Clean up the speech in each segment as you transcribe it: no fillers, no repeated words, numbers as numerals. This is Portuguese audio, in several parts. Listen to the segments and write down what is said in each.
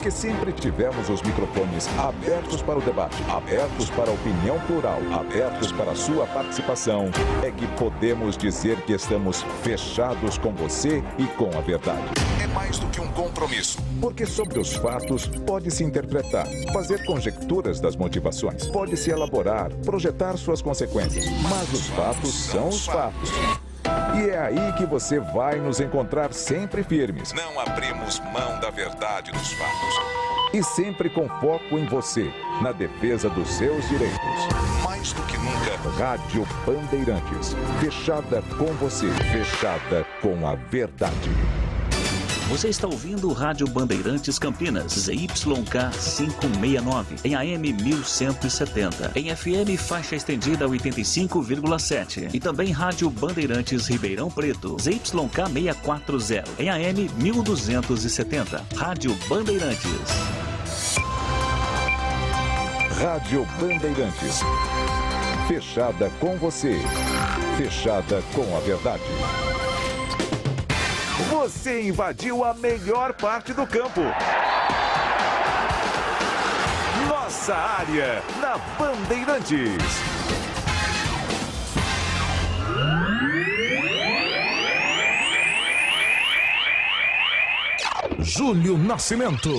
Que sempre tivemos os microfones abertos para o debate, abertos para a opinião plural, abertos para a sua participação, é que podemos dizer que estamos fechados com você e com a verdade. É mais do que um compromisso, porque sobre os fatos pode-se interpretar, fazer conjecturas das motivações, pode-se elaborar, projetar suas consequências, mas os fatos são os fatos. E é aí que você vai nos encontrar sempre firmes. Não abrimos mão da verdade dos fatos. E sempre com foco em você, na defesa dos seus direitos. Mais do que nunca, Rádio Bandeirantes. Fechada com você, fechada com a verdade. Você está ouvindo o Rádio Bandeirantes Campinas, ZYK 569, em AM 1170, em FM faixa estendida 85,7 e também Rádio Bandeirantes Ribeirão Preto, ZYK 640, em AM 1270. Rádio Bandeirantes. Rádio Bandeirantes. Fechada com você, fechada com a verdade. Você invadiu a melhor parte do campo. Nossa área, na Bandeirantes. Júlio Nascimento.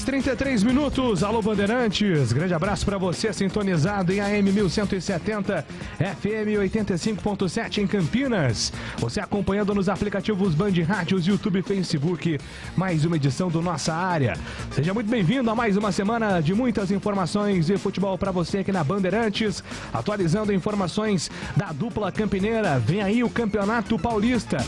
33 minutos, alô Bandeirantes, grande abraço para você sintonizado em AM 1170, FM 85.7 em Campinas, você acompanhando nos aplicativos Band Rádios, YouTube e Facebook, mais uma edição do Nossa Área. Seja muito bem-vindo a mais uma semana de muitas informações de futebol para você aqui na Bandeirantes, atualizando informações da dupla campineira. Vem aí o Campeonato Paulista.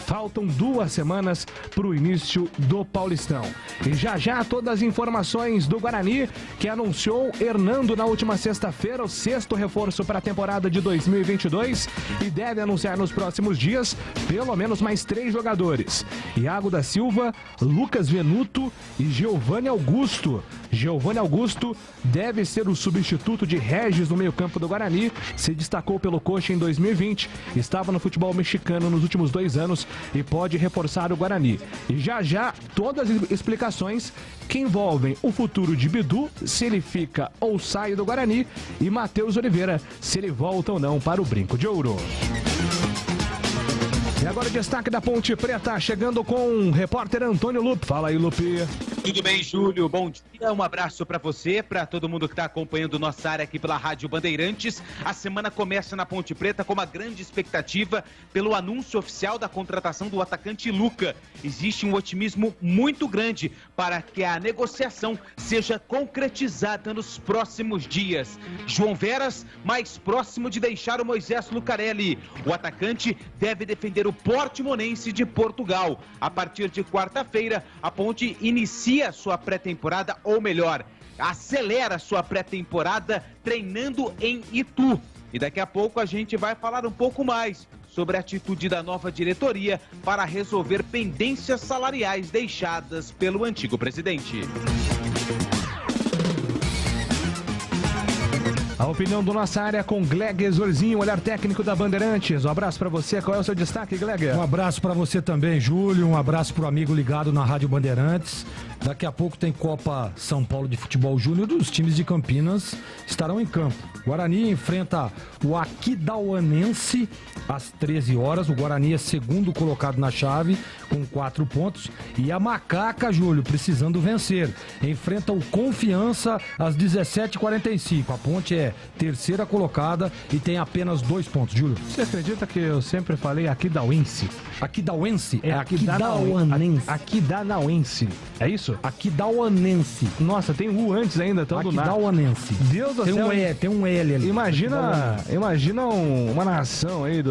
Faltam 2 semanas para o início do Paulistão. E já todas as informações do Guarani, que anunciou Hernando na última sexta-feira, o 6º reforço para a temporada de 2022, e deve anunciar nos próximos dias pelo menos mais 3 jogadores. Iago da Silva, Lucas Venuto e Giovanni Augusto. Giovanni Augusto deve ser o substituto de Regis no meio-campo do Guarani, se destacou pelo Coxa em 2020, estava no futebol mexicano nos últimos 2 anos e pode reforçar o Guarani. E já todas as explicações que envolvem o futuro de Bidu, se ele fica ou sai do Guarani, e Matheus Oliveira, se ele volta ou não para o Brinco de Ouro. E agora o destaque da Ponte Preta, chegando com o repórter Antônio Lupe. Fala aí, Lupe. Tudo bem, Júlio? Bom dia, um abraço para você, para todo mundo que está acompanhando nossa área aqui pela Rádio Bandeirantes. A semana começa na Ponte Preta com uma grande expectativa pelo anúncio oficial da contratação do atacante Luca. Existe um otimismo muito grande para que a negociação seja concretizada nos próximos dias. João Veras, mais próximo de deixar o Moisés Lucarelli. O atacante deve defender o Portimonense de Portugal. A partir de quarta-feira, a Ponte inicia sua pré-temporada, ou melhor, acelera sua pré-temporada treinando em Itu. E daqui a pouco a gente vai falar um pouco mais sobre a atitude da nova diretoria para resolver pendências salariais deixadas pelo antigo presidente. A opinião do Nossa Área com Gleger Zorzinho, olhar técnico da Bandeirantes. Um abraço para você. Qual é o seu destaque, Gleger? Um abraço para você também, Júlio. Um abraço pro amigo ligado na Rádio Bandeirantes. Daqui a pouco tem Copa São Paulo de Futebol Júnior. Os times de Campinas estarão em campo. Guarani enfrenta o Aquidauanense às 13 horas. O Guarani é segundo colocado na chave com 4 pontos. E a Macaca, Júlio, precisando vencer. Enfrenta o Confiança às 17h45. A Ponte é terceira colocada e tem apenas 2 pontos, Júlio. Você acredita que eu sempre falei Aquidauense? Aquidauense? É Aquidauanense. Aquidauanense. É isso? Aquidauanense. Nossa, tem U antes ainda, tão do nada. Aquidauanense. Deus do céu. Tem um L ali. Imagina uma nação aí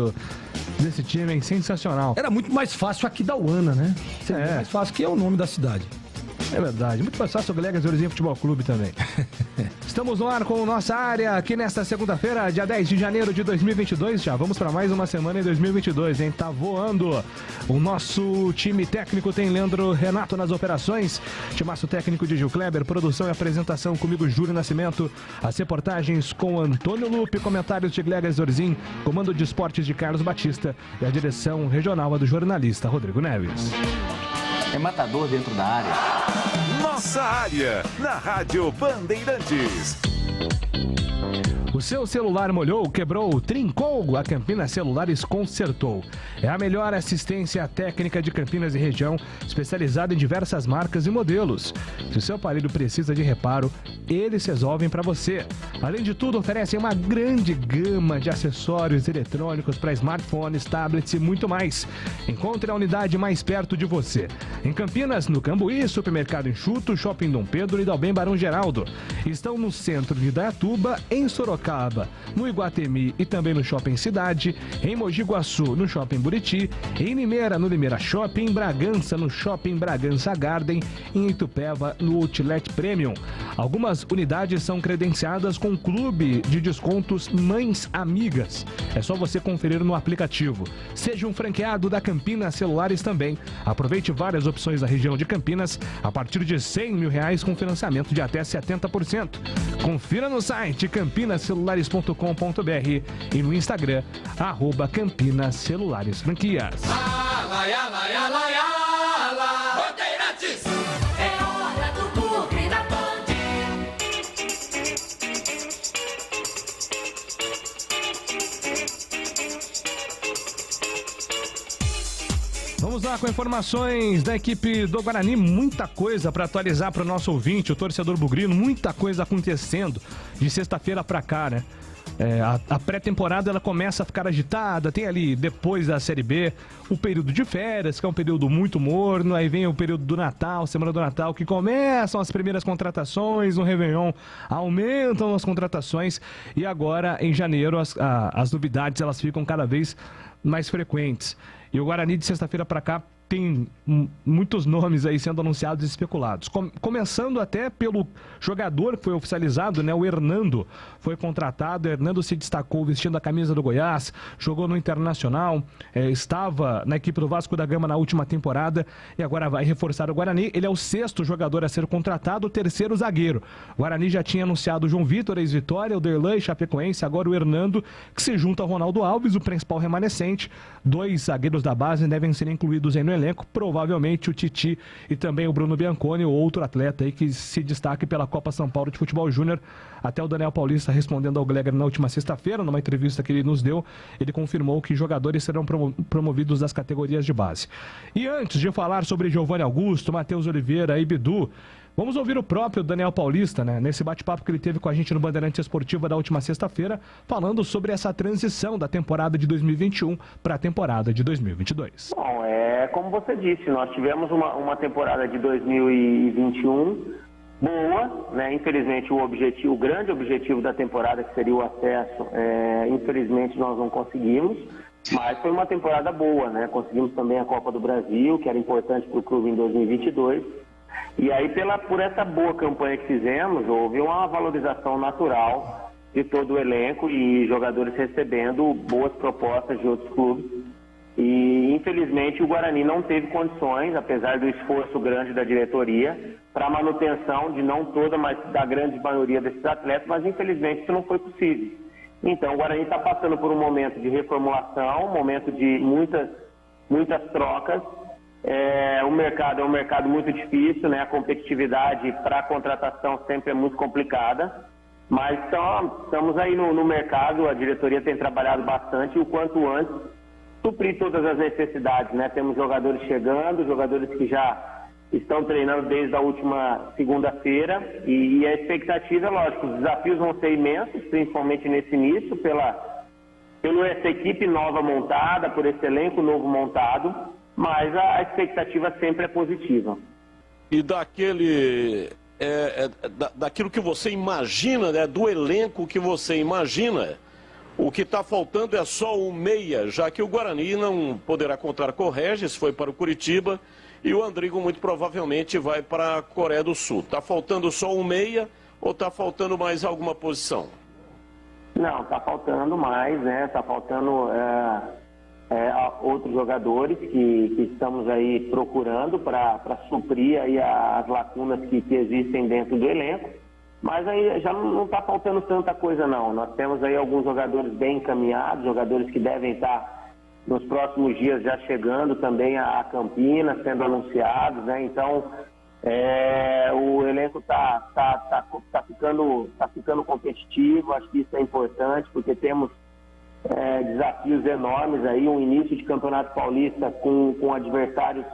desse time, hein? Sensacional. Era muito mais fácil Aquidauana, né? Seria mais fácil, que é o nome da cidade. É verdade, muito mais fácil o Glegas Orizinho Futebol Clube também. Estamos no ar com nossa área aqui nesta segunda-feira, dia 10 de janeiro de 2022. Já vamos para mais uma semana em 2022, hein? Tá voando. O nosso time técnico tem Leandro Renato nas operações, timaço técnico de Gil Kleber, produção e apresentação comigo, Júlio Nascimento, as reportagens com Antônio Lupe, comentários de Glegas Orzin, comando de esportes de Carlos Batista e a direção regional do jornalista Rodrigo Neves. É matador dentro da área. Nossa área, na Rádio Bandeirantes. O seu celular molhou, quebrou, trincou, a Campinas Celulares consertou. É a melhor assistência técnica de Campinas e região, especializada em diversas marcas e modelos. Se o seu aparelho precisa de reparo, eles resolvem para você. Além de tudo, oferecem uma grande gama de acessórios eletrônicos para smartphones, tablets e muito mais. Encontre a unidade mais perto de você. Em Campinas, no Cambuí, Supermercado Enxuto, Shopping Dom Pedro e Dalbem Barão Geraldo. Estão no centro de Indaiatuba, em Sorocaba, no Iguatemi e também no Shopping Cidade, em Mogi Guaçu, no Shopping Buriti, em Limeira, no Limeira Shopping, em Bragança, no Shopping Bragança Garden e em Itupeva, no Outlet Premium. Algumas unidades são credenciadas com clube de descontos Mães Amigas. É só você conferir no aplicativo. Seja um franqueado da Campinas Celulares também. Aproveite várias opções da região de Campinas a partir de R$100 mil com financiamento de até 70%. Confira no site campinascelulares.com.br e no Instagram, @Campinas Celulares Franquias. Vamos lá com informações da equipe do Guarani, muita coisa para atualizar para o nosso ouvinte, o torcedor bugrino, muita coisa acontecendo de sexta-feira para cá, né? A pré-temporada ela começa a ficar agitada, tem ali depois da Série B o período de férias, que é um período muito morno, aí vem o período do Natal, semana do Natal, que começam as primeiras contratações, no Réveillon aumentam as contratações e agora em janeiro as novidades elas ficam cada vez mais frequentes. E o Guarani de sexta-feira para cá tem muitos nomes aí sendo anunciados e especulados. Começando até pelo jogador que foi oficializado, né? O Hernando foi contratado. O Hernando se destacou vestindo a camisa do Goiás, jogou no Internacional, estava na equipe do Vasco da Gama na última temporada e agora vai reforçar o Guarani. Ele é o 6º jogador a ser contratado, o 3º zagueiro. O Guarani já tinha anunciado o João Vitor, ex-Vitória, o Derlan, Chapecoense, agora o Hernando, que se junta ao Ronaldo Alves, o principal remanescente. 2 zagueiros da base devem ser incluídos aí no elenco, provavelmente o Titi e também o Bruno Bianconi, o outro atleta aí que se destaque pela Copa São Paulo de Futebol Júnior. Até o Daniel Paulista, respondendo ao Gleger na última sexta-feira, numa entrevista que ele nos deu, ele confirmou que jogadores serão promovidos das categorias de base. E antes de falar sobre Giovanni Augusto, Matheus Oliveira e Bidu, vamos ouvir o próprio Daniel Paulista, né, nesse bate-papo que ele teve com a gente no Bandeirante Esportiva da última sexta-feira, falando sobre essa transição da temporada de 2021 para a temporada de 2022. Bom, como você disse, nós tivemos uma temporada de 2021 boa, né? Infelizmente o grande objetivo da temporada, que seria o acesso, infelizmente nós não conseguimos, mas foi uma temporada boa, né? Conseguimos também a Copa do Brasil, que era importante para o clube em 2022. E aí, por essa boa campanha que fizemos, houve uma valorização natural de todo o elenco e jogadores recebendo boas propostas de outros clubes. E, infelizmente, o Guarani não teve condições, apesar do esforço grande da diretoria, para a manutenção de não toda, mas da grande maioria desses atletas, mas, infelizmente, isso não foi possível. Então, o Guarani está passando por um momento de reformulação, um momento de muitas trocas. O mercado é um mercado muito difícil, né? A competitividade para a contratação sempre é muito complicada, mas estamos aí no mercado, a diretoria tem trabalhado bastante e o quanto antes suprir todas as necessidades, né? Temos jogadores chegando, jogadores que já estão treinando desde a última segunda-feira e a expectativa, lógico, os desafios vão ser imensos, principalmente nesse início, pela essa equipe nova montada, por esse elenco novo montado, mas a expectativa sempre é positiva. E daquilo que você imagina, né, do elenco que você imagina, O que está faltando é só um meia, já que o Guarani não poderá contar com o Regis, foi para o Curitiba, e o Andrigo muito provavelmente vai para a Coreia do Sul. Está faltando só um meia ou está faltando mais alguma posição? Não, está faltando mais, né? Está faltando outros jogadores que estamos aí procurando para suprir aí as lacunas que existem dentro do elenco. Mas aí já não está faltando tanta coisa, não. Nós temos aí alguns jogadores bem encaminhados, jogadores que devem estar nos próximos dias já chegando também a Campinas, sendo anunciados, né? Então, o elenco tá ficando competitivo. Acho que isso é importante, porque temos desafios enormes aí, um início de Campeonato Paulista com adversários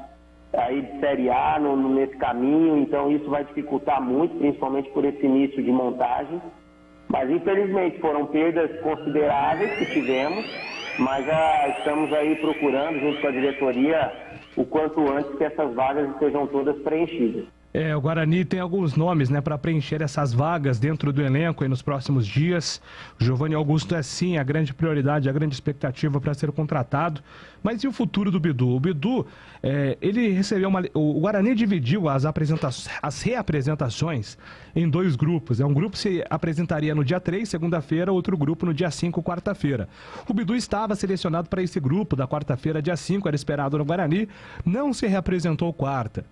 aí de Série A nesse caminho, então isso vai dificultar muito, principalmente por esse início de montagem. Mas infelizmente foram perdas consideráveis que tivemos, mas já estamos aí procurando, junto com a diretoria, o quanto antes que essas vagas estejam todas preenchidas. O Guarani tem alguns nomes, né, para preencher essas vagas dentro do elenco aí nos próximos dias. O Giovanni Augusto é sim a grande prioridade, a grande expectativa para ser contratado. Mas e o futuro do Bidu? O Bidu, ele recebeu o Guarani dividiu as reapresentações em 2 grupos. Um grupo se apresentaria no dia 3, segunda-feira, outro grupo no dia 5, quarta-feira. O Bidu estava selecionado para esse grupo da quarta-feira, dia 5, era esperado no Guarani, não se reapresentou quarta.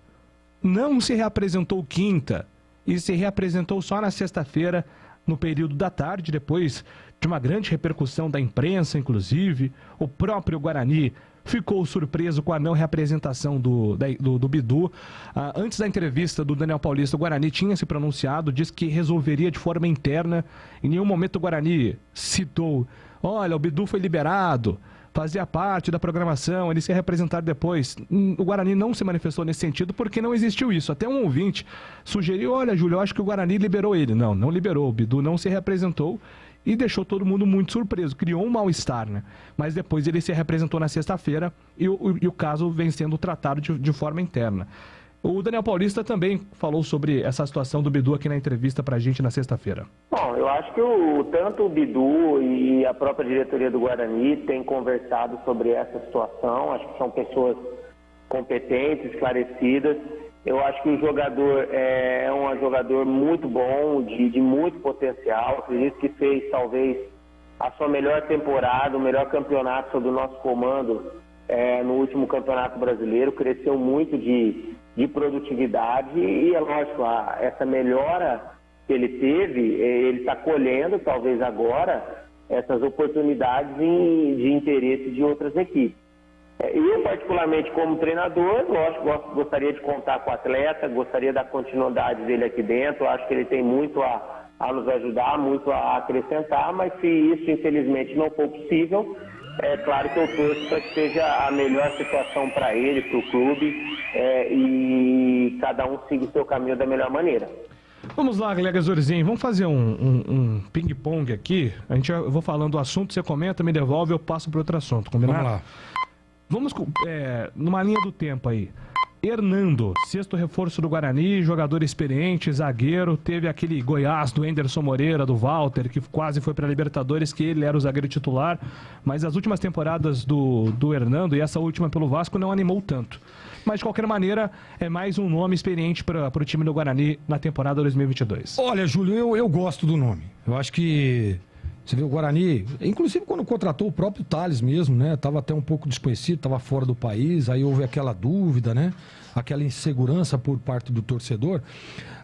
Não se reapresentou quinta e se reapresentou só na sexta-feira, no período da tarde, depois de uma grande repercussão da imprensa, inclusive. O próprio Guarani ficou surpreso com a não reapresentação do Bidu. Antes da entrevista do Daniel Paulista, o Guarani tinha se pronunciado, disse que resolveria de forma interna. Em nenhum momento o Guarani citou, olha, o Bidu foi liberado, fazia parte da programação, ele se representar depois. O Guarani não se manifestou nesse sentido porque não existiu isso. Até um ouvinte sugeriu, olha, Júlio, eu acho que o Guarani liberou ele. Não liberou. O Bidu não se representou e deixou todo mundo muito surpreso. Criou um mal-estar, né? Mas depois ele se representou na sexta-feira e o caso vem sendo tratado de forma interna. O Daniel Paulista também falou sobre essa situação do Bidu aqui na entrevista pra gente na sexta-feira. Bom, eu acho que tanto o Bidu e a própria diretoria do Guarani têm conversado sobre essa situação. Acho que são pessoas competentes, esclarecidas. Eu acho que o jogador é um jogador muito bom, de muito potencial. Acredito que fez talvez a sua melhor temporada, o melhor campeonato sob o nosso comando no último Campeonato Brasileiro. Cresceu muito de produtividade e, é lógico, essa melhora que ele teve, ele está colhendo, talvez agora, essas oportunidades de interesse de outras equipes. Eu, particularmente, como treinador, lógico, gostaria de contar com o atleta, gostaria da continuidade dele aqui dentro, acho que ele tem muito a nos ajudar, muito a acrescentar, mas se isso, infelizmente, não for possível, é claro que eu torço para que seja a melhor situação para ele, para o clube, e cada um siga o seu caminho da melhor maneira. Vamos lá, Guilherme Zorzinho, vamos fazer um ping-pong aqui. Eu vou falando o assunto, você comenta, me devolve, eu passo para outro assunto, combinado? Vamos lá. Vamos numa linha do tempo aí. Hernando, sexto reforço do Guarani, jogador experiente, zagueiro, teve aquele Goiás do Anderson Moreira, do Walter, que quase foi para a Libertadores, que ele era o zagueiro titular, mas as últimas temporadas do Hernando e essa última pelo Vasco não animou tanto. Mas de qualquer maneira, é mais um nome experiente para o time do Guarani na temporada 2022. Olha, Júlio, eu gosto do nome. Eu acho que você vê o Guarani, inclusive quando contratou o próprio Thales mesmo, né? Tava até um pouco desconhecido, tava fora do país, aí houve aquela dúvida, né? Aquela insegurança por parte do torcedor.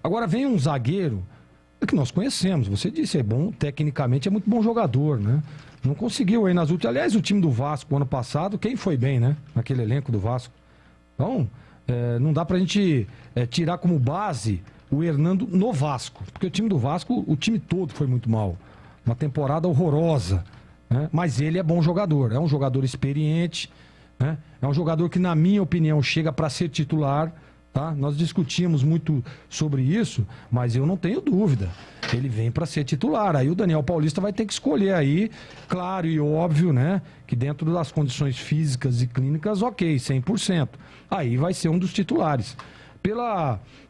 Agora vem um zagueiro que nós conhecemos, você disse, é bom, tecnicamente é muito bom jogador, né? Não conseguiu aí nas últimas. Aliás, o time do Vasco ano passado, quem foi bem, né? Naquele elenco do Vasco. Então, não dá pra gente tirar como base o Hernando no Vasco, porque o time do Vasco, o time todo foi muito mal. Uma temporada horrorosa, né? Mas ele é bom jogador, é um jogador experiente, né? É um jogador que, na minha opinião, chega para ser titular, tá? Nós discutimos muito sobre isso, mas eu não tenho dúvida, ele vem para ser titular. Aí o Daniel Paulista vai ter que escolher aí, claro e óbvio, né? Que dentro das condições físicas e clínicas, ok, 100%. Aí vai ser um dos titulares.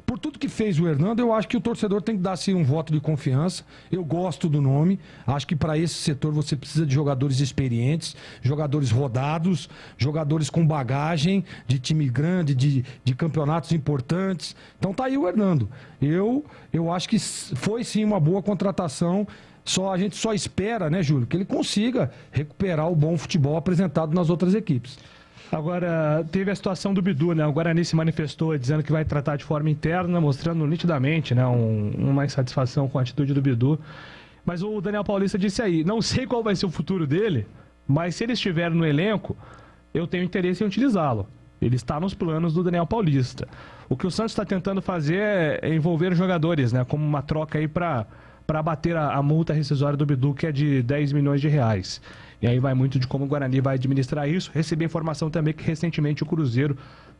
Por tudo que fez o Hernando, eu acho que o torcedor tem que dar assim, um voto de confiança. Eu gosto do nome. Acho que para esse setor você precisa de jogadores experientes, jogadores rodados, jogadores com bagagem de time grande, de campeonatos importantes. Então tá aí o Hernando. Eu acho que foi sim uma boa contratação. A gente só espera, né, Júlio, que ele consiga recuperar o bom futebol apresentado nas outras equipes. Agora, teve a situação do Bidu, né? O Guarani se manifestou dizendo que vai tratar de forma interna, mostrando nitidamente, né, uma insatisfação com a atitude do Bidu. Mas o Daniel Paulista disse aí, não sei qual vai ser o futuro dele, mas se ele estiver no elenco, eu tenho interesse em utilizá-lo. Ele está nos planos do Daniel Paulista. O que o Santos está tentando fazer é envolver os jogadores, né? Como uma troca aí para abater a multa rescisória do Bidu, que é de 10 milhões de reais. E aí vai muito de como o Guarani vai administrar isso. Recebi informação também que recentemente o Cruzeiro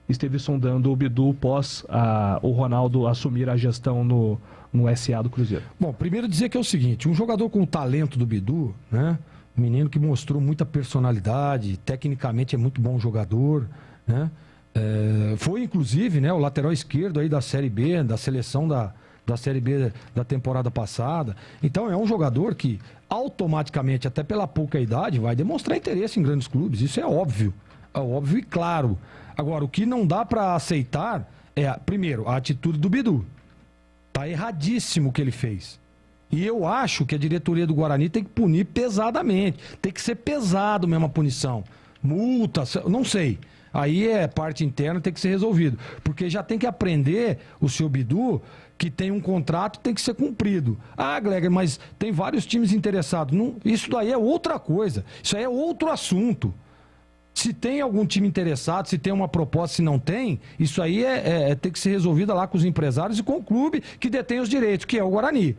esteve sondando o Bidu pós o Ronaldo assumir a gestão no SA do Cruzeiro. Bom, primeiro dizer que é o seguinte, um jogador com o talento do Bidu, né? Um menino que mostrou muita personalidade, tecnicamente é muito bom jogador, né? Foi inclusive, né, o lateral esquerdo aí da Série B, da seleção da Série B da temporada passada. Então é um jogador que automaticamente, até pela pouca idade, vai demonstrar interesse em grandes clubes. Isso é óbvio e claro. Agora, o que não dá para aceitar é, primeiro, a atitude do Bidu. Tá erradíssimo o que ele fez. E eu acho que a diretoria do Guarani tem que punir pesadamente. Tem que ser pesado mesmo a punição. Multa, não sei. Aí é parte interna, tem que ser resolvido. Porque já tem que aprender o seu Bidu que tem um contrato, tem que ser cumprido. Ah, Gleger, mas tem vários times interessados. Não, isso daí é outra coisa. Isso aí é outro assunto. Se tem algum time interessado, se tem uma proposta, se não tem, isso aí tem que ser resolvido lá com os empresários e com o clube que detém os direitos, que é o Guarani.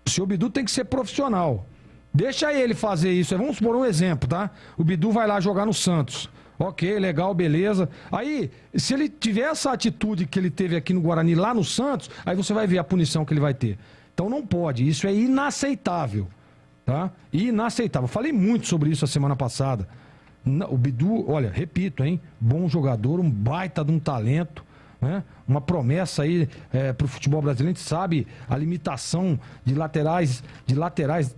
O seu Bidu tem que ser profissional. Deixa ele fazer isso. Vamos supor um exemplo, tá? O Bidu vai lá jogar no Santos. Ok, legal, beleza. Aí, se ele tiver essa atitude que ele teve aqui no Guarani, lá no Santos, aí você vai ver a punição que ele vai ter. Então não pode, isso é inaceitável, tá? Inaceitável. Falei muito sobre isso a semana passada. O Bidu, olha, repito, hein? Bom jogador, um baita de um talento, né? Uma promessa aí pro futebol brasileiro. A gente sabe a limitação de laterais,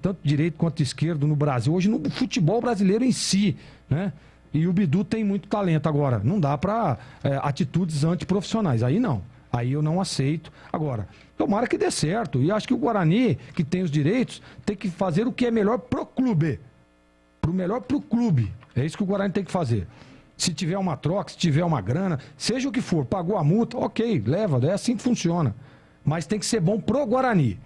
tanto direito quanto esquerdo no Brasil. Hoje no futebol brasileiro em si, né? E o Bidu tem muito talento. Agora, não dá para atitudes antiprofissionais. Aí não. Aí eu não aceito. Agora, tomara que dê certo. E acho que o Guarani, que tem os direitos, tem que fazer o que é melhor pro clube. Melhor pro clube. É isso que o Guarani tem que fazer. Se tiver uma troca, se tiver uma grana, seja o que for, pagou a multa, ok, leva. É assim que funciona. Mas tem que ser bom pro Guarani.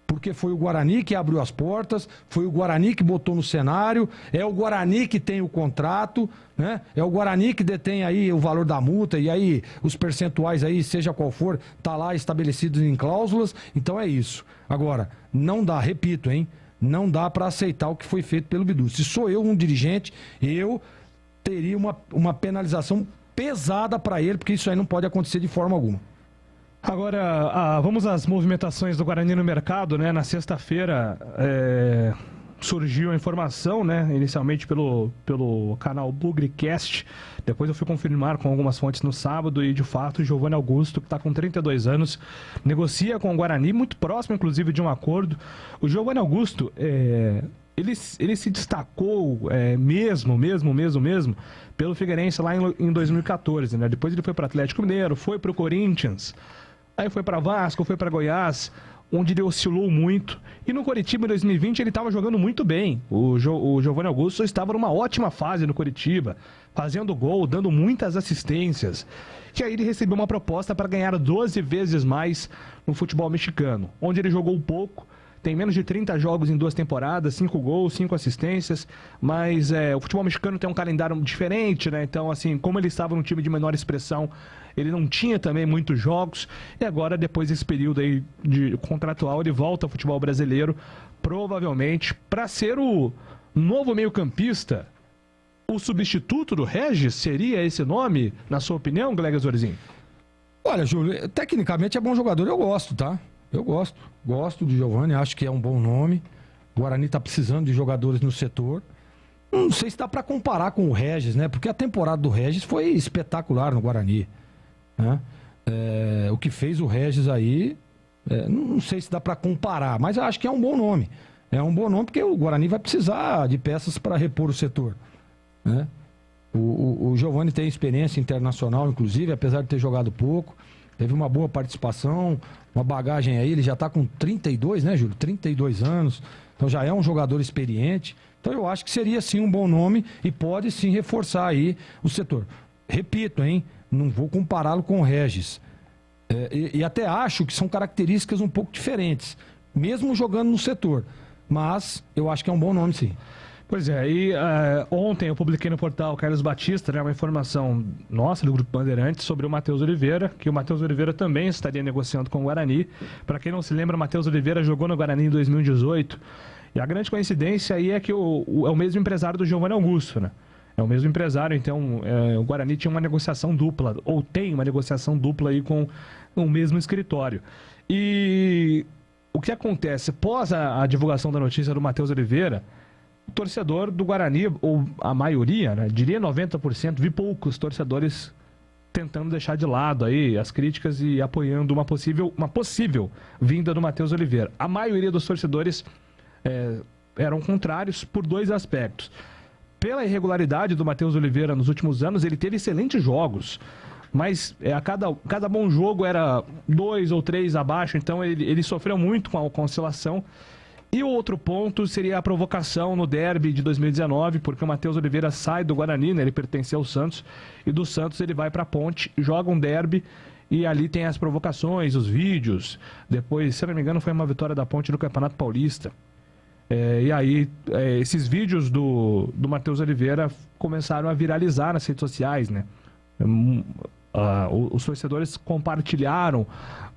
Porque foi o Guarani que abriu as portas, foi o Guarani que botou no cenário, é o Guarani que tem o contrato, né? É o Guarani que detém aí o valor da multa, e aí os percentuais aí, seja qual for, tá lá estabelecidos em cláusulas, então é isso. Agora, não dá, repito, hein? Não dá para aceitar o que foi feito pelo Bidu. Se sou eu um dirigente, eu teria uma penalização pesada para ele, porque isso aí não pode acontecer de forma alguma. Agora, vamos às movimentações do Guarani no mercado, né? Na sexta-feira surgiu a informação, né? Inicialmente pelo canal Bugrecast. Depois eu fui confirmar com algumas fontes no sábado e, de fato, o Giovanni Augusto, que está com 32 anos, negocia com o Guarani, muito próximo, inclusive, de um acordo. O Giovanni Augusto, ele se destacou mesmo, pelo Figueirense lá em 2014, né? Depois ele foi para o Atlético Mineiro, foi para o Corinthians, aí foi para Vasco, foi para Goiás, onde ele oscilou muito. E no Coritiba, em 2020, ele estava jogando muito bem. O Giovanni Augusto estava numa ótima fase no Coritiba, fazendo gol, dando muitas assistências. E aí ele recebeu uma proposta para ganhar 12 vezes mais no futebol mexicano, onde ele jogou pouco. Tem menos de 30 jogos em 2 temporadas, 5 gols, 5 assistências, mas o futebol mexicano tem um calendário diferente, né? Então, assim, como ele estava num time de menor expressão, ele não tinha também muitos jogos, e agora, depois desse período aí de contratual, ele volta ao futebol brasileiro, provavelmente, para ser o novo meio-campista. O substituto do Regis seria esse nome, na sua opinião, Gleger Zorzinho? Olha, Júlio, tecnicamente é bom jogador, eu gosto, tá? Eu gosto do Giovanni, acho que é um bom nome. O Guarani está precisando de jogadores no setor. Não sei se dá para comparar com o Regis, né? Porque a temporada do Regis foi espetacular no Guarani, né? O que fez o Regis aí, não sei se dá para comparar, mas eu acho que é um bom nome. É um bom nome porque o Guarani vai precisar de peças para repor o setor, né? O Giovani tem experiência internacional, inclusive, apesar de ter jogado pouco. Teve uma boa participação, uma bagagem aí. Ele já está com 32, né, Júlio? 32 anos. Então já é um jogador experiente. Então eu acho que seria sim um bom nome e pode sim reforçar aí o setor. Repito, hein? Não vou compará-lo com o Regis. E até acho que são características um pouco diferentes, mesmo jogando no setor. Mas eu acho que é um bom nome, sim. Pois é, e ontem eu publiquei no portal Carlos Batista, né, uma informação nossa do Grupo Bandeirantes sobre o Matheus Oliveira, que o Matheus Oliveira também estaria negociando com o Guarani. Para quem não se lembra, o Matheus Oliveira jogou no Guarani em 2018. E a grande coincidência aí é que é o mesmo empresário do Giovanni Augusto, né? É o mesmo empresário, então o Guarani tinha uma negociação dupla, ou tem uma negociação dupla aí com o mesmo escritório. E o que acontece? Após a divulgação da notícia do Matheus Oliveira, o torcedor do Guarani, ou a maioria, né, diria 90%, vi poucos torcedores tentando deixar de lado aí as críticas e apoiando uma possível vinda do Matheus Oliveira. A maioria dos torcedores eram contrários por dois aspectos. Pela irregularidade do Matheus Oliveira nos últimos anos, ele teve excelentes jogos, mas a cada bom jogo era 2 ou 3 abaixo, então ele sofreu muito com a oscilação. E o outro ponto seria a provocação no derby de 2019, porque o Matheus Oliveira sai do Guarani, né? Ele pertencia ao Santos, e do Santos ele vai para a Ponte, joga um derby, e ali tem as provocações, os vídeos. Depois, se eu não me engano, foi uma vitória da Ponte no Campeonato Paulista. E aí, esses vídeos do Matheus Oliveira começaram a viralizar nas redes sociais, né? Os torcedores compartilharam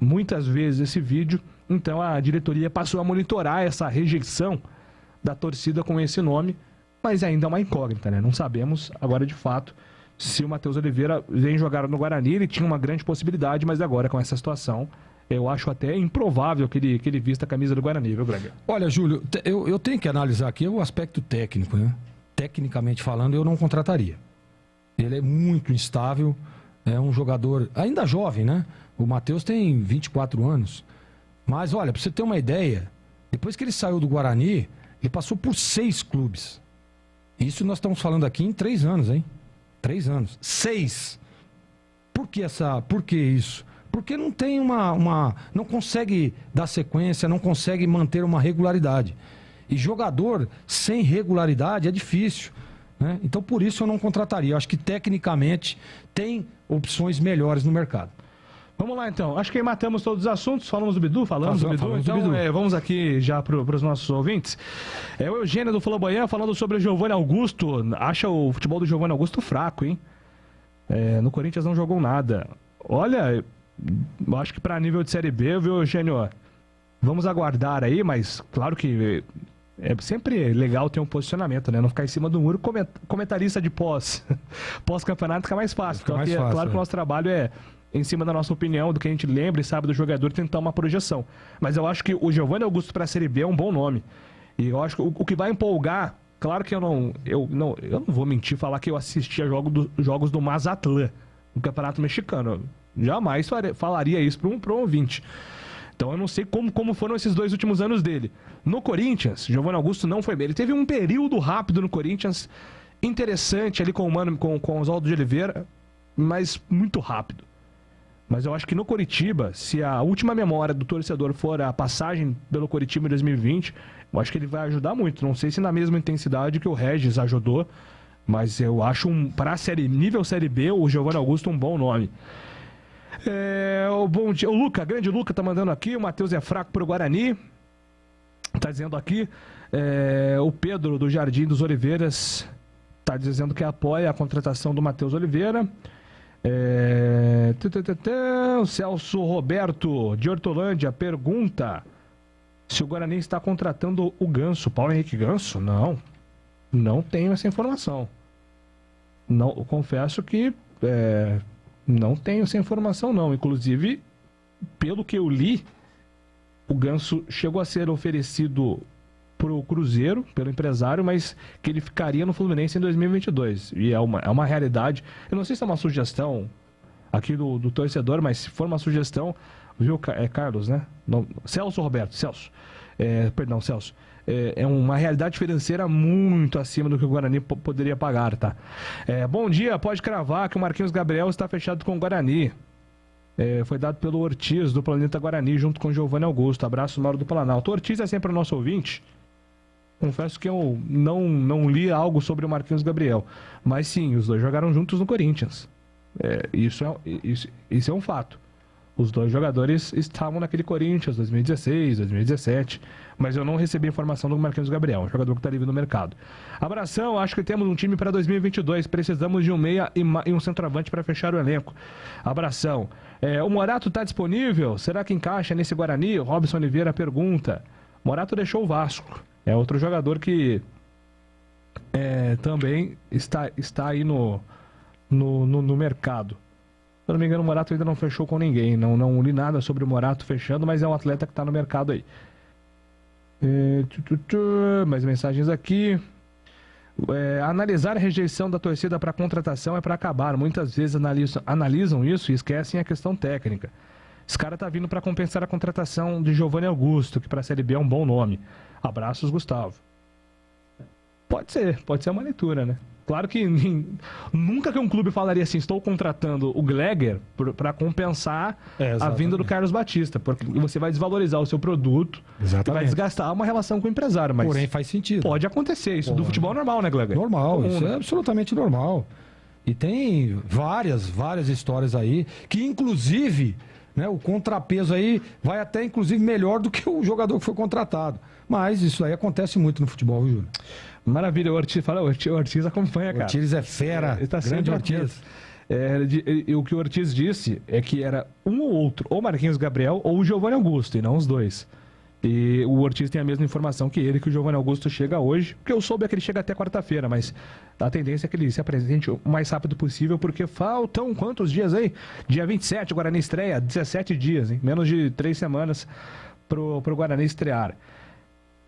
muitas vezes esse vídeo, então a diretoria passou a monitorar essa rejeição da torcida com esse nome, mas ainda é uma incógnita, né? Não sabemos agora de fato se o Matheus Oliveira vem jogar no Guarani. Ele tinha uma grande possibilidade, mas agora com essa situação eu acho até improvável que ele vista a camisa do Guarani, viu, Greg? Olha, Júlio, eu tenho que analisar aqui o aspecto técnico, né? Tecnicamente falando, eu não contrataria. Ele é muito instável, é um jogador ainda jovem, né? O Matheus tem 24 anos. Mas, olha, para você ter uma ideia, depois que ele saiu do Guarani, ele passou por 6 clubes. Isso nós estamos falando aqui em 3 anos, hein? 3 anos. 6! Por que isso? Porque não tem não consegue dar sequência, não consegue manter uma regularidade. E jogador sem regularidade é difícil, né? Então, por isso eu não contrataria. Eu acho que tecnicamente tem opções melhores no mercado. Vamos lá, então. Acho que matamos todos os assuntos. Falamos do Bidu? Falamos do Bidu. Então, vamos aqui já para os nossos ouvintes. O Eugênio do Flamboyant falando sobre o Giovanni Augusto. Acha o futebol do Giovanni Augusto fraco, hein? No Corinthians não jogou nada. Olha, eu acho que para nível de Série B, viu, Eugênio? Vamos aguardar aí, mas claro que é sempre legal ter um posicionamento, né? Não ficar em cima do muro. Comentarista de pós-campeonato fica mais fácil. Fica mais fácil, claro que o nosso trabalho é em cima da nossa opinião, do que a gente lembra e sabe do jogador, tentar uma projeção. Mas eu acho que o Giovanni Augusto para a Série B é um bom nome. E eu acho que o que vai empolgar, claro que eu não vou mentir falar que eu assistia jogos do Mazatlán, no Campeonato Mexicano. Jamais falaria isso para um ouvinte. Então eu não sei como foram esses 2 últimos anos dele. No Corinthians, Giovanni Augusto não foi bem. Ele teve um período rápido no Corinthians, interessante ali com o Oswaldo de Oliveira, mas muito rápido. Mas eu acho que no Coritiba, se a última memória do torcedor for a passagem pelo Coritiba em 2020, eu acho que ele vai ajudar muito. Não sei se na mesma intensidade que o Regis ajudou, mas eu acho para nível Série B, o Giovanni Augusto um bom nome. Bom dia. O grande Luca tá mandando aqui, o Matheus é fraco pro Guarani. Tá dizendo aqui. O Pedro do Jardim dos Oliveiras tá dizendo que apoia a contratação do Matheus Oliveira. O Celso Roberto de Hortolândia pergunta se o Guarani está contratando o Ganso, Paulo Henrique Ganso. Não tenho essa informação. Não, eu confesso que não tenho essa informação não. Inclusive, pelo que eu li, o Ganso chegou a ser oferecido pro Cruzeiro, pelo empresário, mas que ele ficaria no Fluminense em 2022. E é uma realidade. Eu não sei se é uma sugestão aqui do torcedor, mas se for uma sugestão, viu, Carlos, né? Não, Celso Roberto, Celso. Celso. É uma realidade financeira muito acima do que o Guarani poderia pagar, tá? Bom dia, pode cravar que o Marquinhos Gabriel está fechado com o Guarani. Foi dado pelo Ortiz, do Planeta Guarani, junto com o Giovanni Augusto. Abraço, Mauro do Planalto. O Ortiz é sempre o nosso ouvinte. Confesso que eu não li algo sobre o Marquinhos Gabriel. Mas sim, os dois jogaram juntos no Corinthians. Isso é um fato. Os dois jogadores estavam naquele Corinthians 2016, 2017, mas eu não recebi informação do Marquinhos Gabriel, um jogador que está livre no mercado. Abração, acho que temos um time para 2022, precisamos de um meia e um centroavante para fechar o elenco. Abração. O Morato está disponível? Será que encaixa nesse Guarani? O Robson Oliveira pergunta. Morato deixou o Vasco, é outro jogador que também está aí no mercado. Se eu não me engano, o Morato ainda não fechou com ninguém. Não li nada sobre o Morato fechando, mas é um atleta que está no mercado aí. Mais mensagens aqui. Analisar a rejeição da torcida para contratação é para acabar. Muitas vezes analisam isso e esquecem a questão técnica. Esse cara tá vindo para compensar a contratação de Giovanni Augusto, que para a Série B é um bom nome. Abraços, Gustavo. Pode ser uma leitura, né? Claro que nunca que um clube falaria assim, estou contratando o Gleger para compensar a vinda do Carlos Batista, porque você vai desvalorizar o seu produto, e vai desgastar uma relação com o empresário. Mas porém, faz sentido. Pode acontecer, isso do futebol é normal, né, Gleger? Normal, isso é absolutamente normal. E tem várias histórias aí, que inclusive, né, o contrapeso aí vai até inclusive melhor do que o jogador que foi contratado. Mas isso aí acontece muito no futebol, viu, Júlio? Maravilha, o Ortiz acompanha, cara. Ortiz é fera, ele tá grande Ortiz. O que o Ortiz disse é que era um ou outro, ou Marquinhos Gabriel ou o Giovanni Augusto, e não os dois. E o Ortiz tem a mesma informação que ele, que o Giovanni Augusto chega hoje. O que eu soube é que ele chega até quarta-feira, mas a tendência é que ele se apresente o mais rápido possível, porque faltam quantos dias aí? Dia 27, o Guarani estreia, 17 dias, hein? Menos de 3 semanas pro Guarani estrear.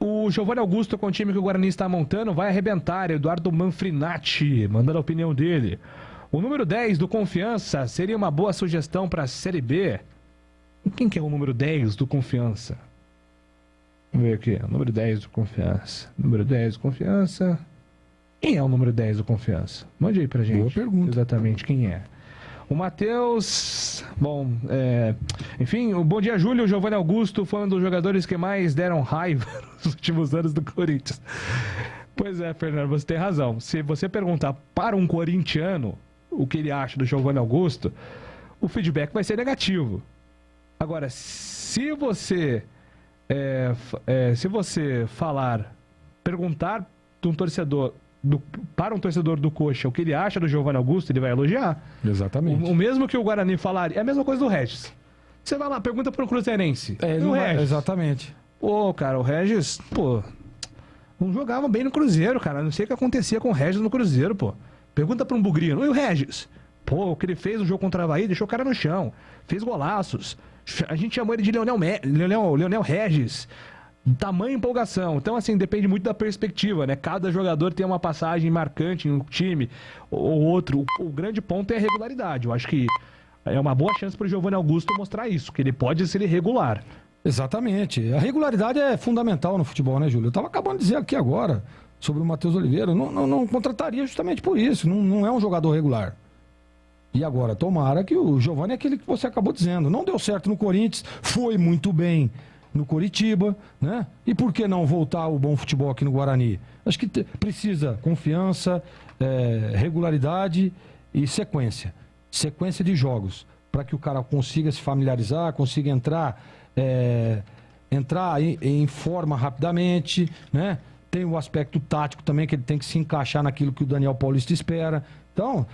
O Giovanni Augusto, com o time que o Guarani está montando, vai arrebentar. Eduardo Manfrinati, mandando a opinião dele. O número 10 do Confiança seria uma boa sugestão para a Série B. Quem que é o número 10 do Confiança? Vamos ver aqui. O número 10 do Confiança. Número 10 do Confiança. Quem é o número 10 do Confiança? Mande aí pra gente. Boa pergunta. Exatamente quem é. O Matheus, enfim, o Bom Dia Júlio, o Giovanni Augusto foi um dos jogadores que mais deram raiva nos últimos anos do Corinthians. Pois é, Fernando, você tem razão. Se você perguntar para um corintiano o que ele acha do Giovanni Augusto, o feedback vai ser negativo. Agora, se você perguntar para um torcedor do Coxa o que ele acha do Giovanni Augusto, ele vai elogiar. Exatamente. O mesmo que o Guarani falaria, é a mesma coisa do Regis. Você vai lá, pergunta para um cruzeirense. Regis. Exatamente. Pô, cara, o Regis, não jogava bem no Cruzeiro, cara. Não sei o que acontecia com o Regis no Cruzeiro, pô. Pergunta para um bugrino. E o Regis? Pô, o que ele fez no jogo contra o Avaí, deixou o cara no chão. Fez golaços. A gente chamou ele de Leonel Regis. Tamanho empolgação. Então, assim, depende muito da perspectiva, né? Cada jogador tem uma passagem marcante em um time ou outro. O grande ponto é a regularidade. Eu acho que é uma boa chance para o Giovanni Augusto mostrar isso, que ele pode ser irregular. Exatamente. A regularidade é fundamental no futebol, né, Júlio? Eu estava acabando de dizer aqui agora sobre o Matheus Oliveira. Não contrataria justamente por isso. Não é um jogador regular. E agora, tomara que o Giovanni é aquele que você acabou dizendo. Não deu certo no Corinthians, foi muito bem no Coritiba, né? E por que não voltar ao bom futebol aqui no Guarani? Acho que precisa confiança, regularidade e sequência. Sequência de jogos, para que o cara consiga se familiarizar, consiga entrar em forma rapidamente, né? Tem o aspecto tático também, que ele tem que se encaixar naquilo que o Daniel Paulista espera. Então,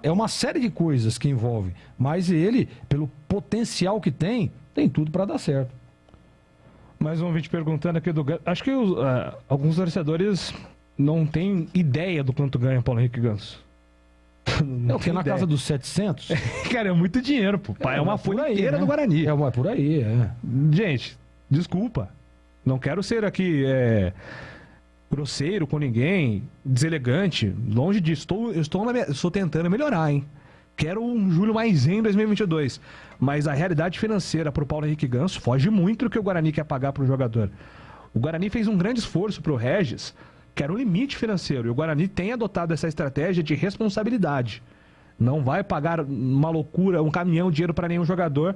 é uma série de coisas que envolve. Mas ele, pelo potencial que tem tudo para dar certo. Mais um vídeo perguntando aqui do... Acho que alguns torcedores não têm ideia do quanto ganha Paulo Henrique Ganso. É o que? Na casa dos 700? Cara, é muito dinheiro, pô. É uma folha inteira do Guarani. É por aí, é. Gente, desculpa. Não quero ser aqui grosseiro com ninguém, deselegante. Longe disso. Estou tentando melhorar, hein? quero um Júlio mais zen em 2022. Mas a realidade financeira pro Paulo Henrique Ganso foge muito do que o Guarani quer pagar pro jogador. O Guarani fez um grande esforço pro Regis, que era um limite financeiro. E o Guarani tem adotado essa estratégia de responsabilidade. Não vai pagar uma loucura, um caminhão de dinheiro para nenhum jogador.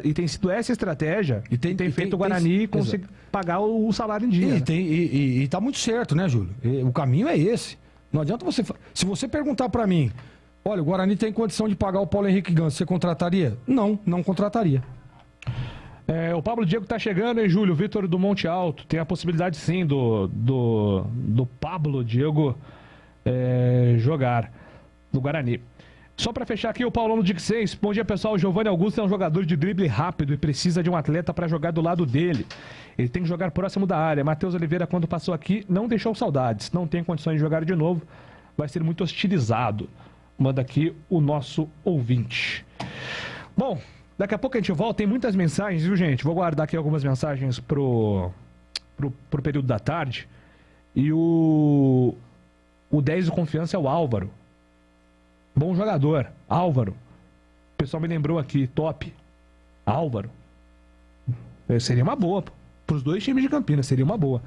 E tem sido essa estratégia e tem feito o Guarani conseguir pagar o salário em dia. E tá muito certo, né, Júlio? O caminho é esse. Não adianta você... Se você perguntar para mim, olha, o Guarani tem condição de pagar o Paulo Henrique Ganso, você contrataria? Não contrataria. O Pablo Diego tá chegando, hein, Júlio? Vitor do Monte Alto. Tem a possibilidade, sim, do Pablo Diego jogar no Guarani. Só para fechar aqui, o Paulão do Dix6. Bom dia, pessoal. O Giovanni Augusto é um jogador de drible rápido e precisa de um atleta para jogar do lado dele. Ele tem que jogar próximo da área. Matheus Oliveira, quando passou aqui, não deixou saudades. Não tem condições de jogar de novo. Vai ser muito hostilizado. Manda aqui o nosso ouvinte. Bom, daqui a pouco a gente volta. Tem muitas mensagens, viu, gente? Vou guardar aqui algumas mensagens pro período da tarde. E o 10 de confiança é o Álvaro. Bom jogador, Álvaro. O pessoal me lembrou aqui, top. Álvaro. Seria uma boa. Para os dois times de Campinas, seria uma boa.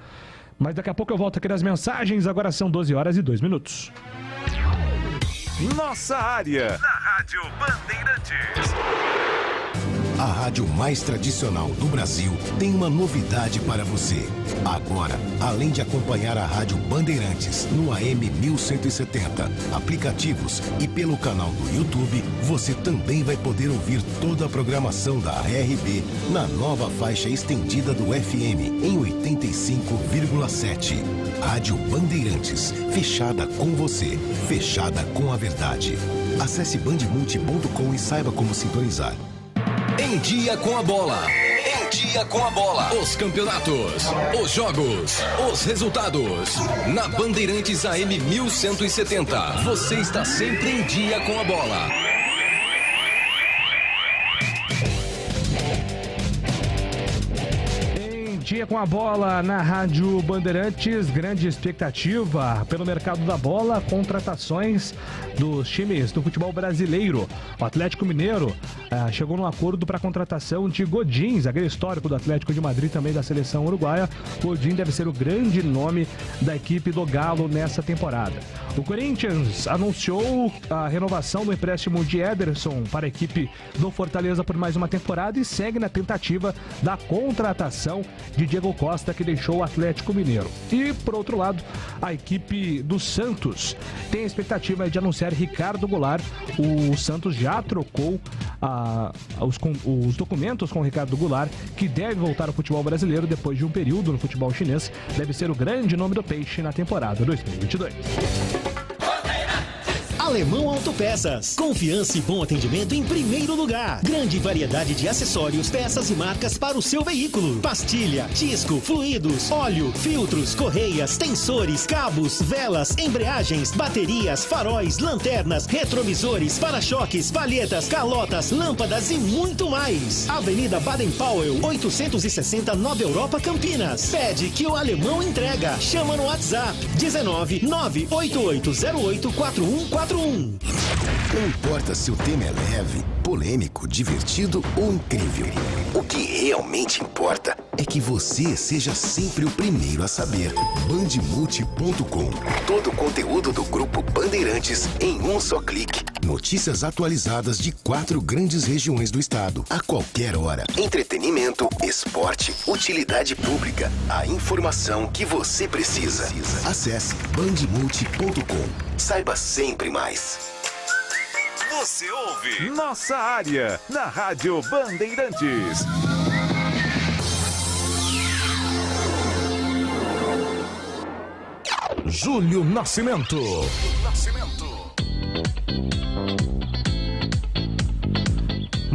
Mas daqui a pouco eu volto aqui nas mensagens. Agora são 12 horas e 2 minutos. Nossa área. Na Rádio Bandeirantes. A rádio mais tradicional do Brasil tem uma novidade para você. Agora, além de acompanhar a Rádio Bandeirantes no AM 1170, aplicativos e pelo canal do YouTube, você também vai poder ouvir toda a programação da RB na nova faixa estendida do FM em 85,7. Rádio Bandeirantes, fechada com você, fechada com a verdade. Acesse bandmulti.com e saiba como sintonizar. Em Dia com a Bola. Em Dia com a Bola. Os campeonatos, os jogos, os resultados. Na Bandeirantes AM 1170. Você está sempre em dia com a bola. Dia com a bola na Rádio Bandeirantes, grande expectativa pelo mercado da bola, contratações dos times do futebol brasileiro. O Atlético Mineiro chegou num acordo para a contratação de Godin, zagueiro histórico do Atlético de Madrid, também da seleção uruguaia. Godin deve ser o grande nome da equipe do Galo nessa temporada. O Corinthians anunciou a renovação do empréstimo de Ederson para a equipe do Fortaleza por mais uma temporada e segue na tentativa da contratação de Diego Costa, que deixou o Atlético Mineiro. E, por outro lado, a equipe do Santos tem a expectativa de anunciar Ricardo Goulart. O Santos já trocou os documentos com o Ricardo Goulart, que deve voltar ao futebol brasileiro depois de um período no futebol chinês. Deve ser o grande nome do Peixe na temporada 2022. Alemão Autopeças. Confiança e bom atendimento em primeiro lugar. Grande variedade de acessórios, peças e marcas para o seu veículo. Pastilha, disco, fluidos, óleo, filtros, correias, tensores, cabos, velas, embreagens, baterias, faróis, lanternas, retrovisores, para-choques, palhetas, calotas, lâmpadas e muito mais. Avenida Baden-Powell, 860 Nova Europa, Campinas. Pede que o Alemão entrega. Chama no WhatsApp 19 98808 4141. Não importa se o tema é leve, polêmico, divertido ou incrível. O que realmente importa é que você seja sempre o primeiro a saber. Bandmulti.com. Todo o conteúdo do Grupo Bandeirantes em um só clique. Notícias atualizadas de 4 grandes regiões do estado. A qualquer hora. Entretenimento, esporte, utilidade pública. A informação que você precisa. Acesse bandmulti.com. Saiba sempre mais. Você ouve Nossa Área na Rádio Bandeirantes. Júlio Nascimento.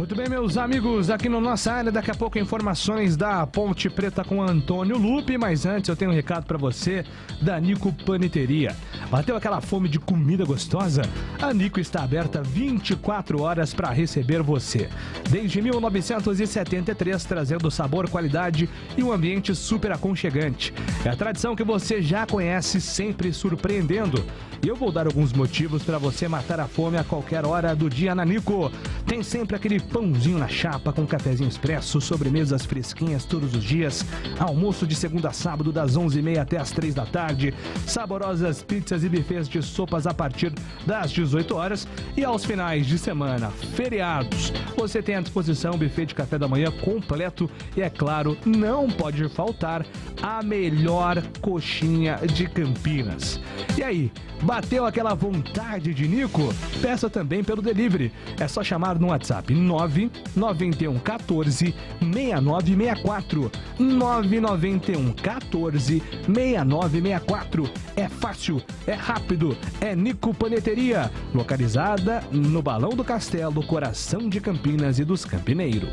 Muito bem, meus amigos, aqui na nossa área, daqui a pouco informações da Ponte Preta com Antônio Lupe, mas antes eu tenho um recado para você da Nico Paneteria. Bateu aquela fome de comida gostosa? A Nico está aberta 24 horas para receber você. Desde 1973, trazendo sabor, qualidade e um ambiente super aconchegante. É a tradição que você já conhece, sempre surpreendendo. E eu vou dar alguns motivos para você matar a fome a qualquer hora do dia na Nico. Tem sempre aquele pãozinho na chapa com cafezinho expresso, sobremesas fresquinhas todos os dias, almoço de segunda a sábado das 11h30 até as 3 da tarde, saborosas pizzas e buffets de sopas a partir das 18 horas e aos finais de semana, feriados. Você tem à disposição um buffet de café da manhã completo e, é claro, não pode faltar a melhor coxinha de Campinas. E aí, bateu aquela vontade de Nico? Peça também pelo delivery. É só chamar no WhatsApp 991 14 6964. 991 14 6964. É fácil, é rápido, é Nico Paneteria, localizada no Balão do Castelo, coração de Campinas e dos campineiros.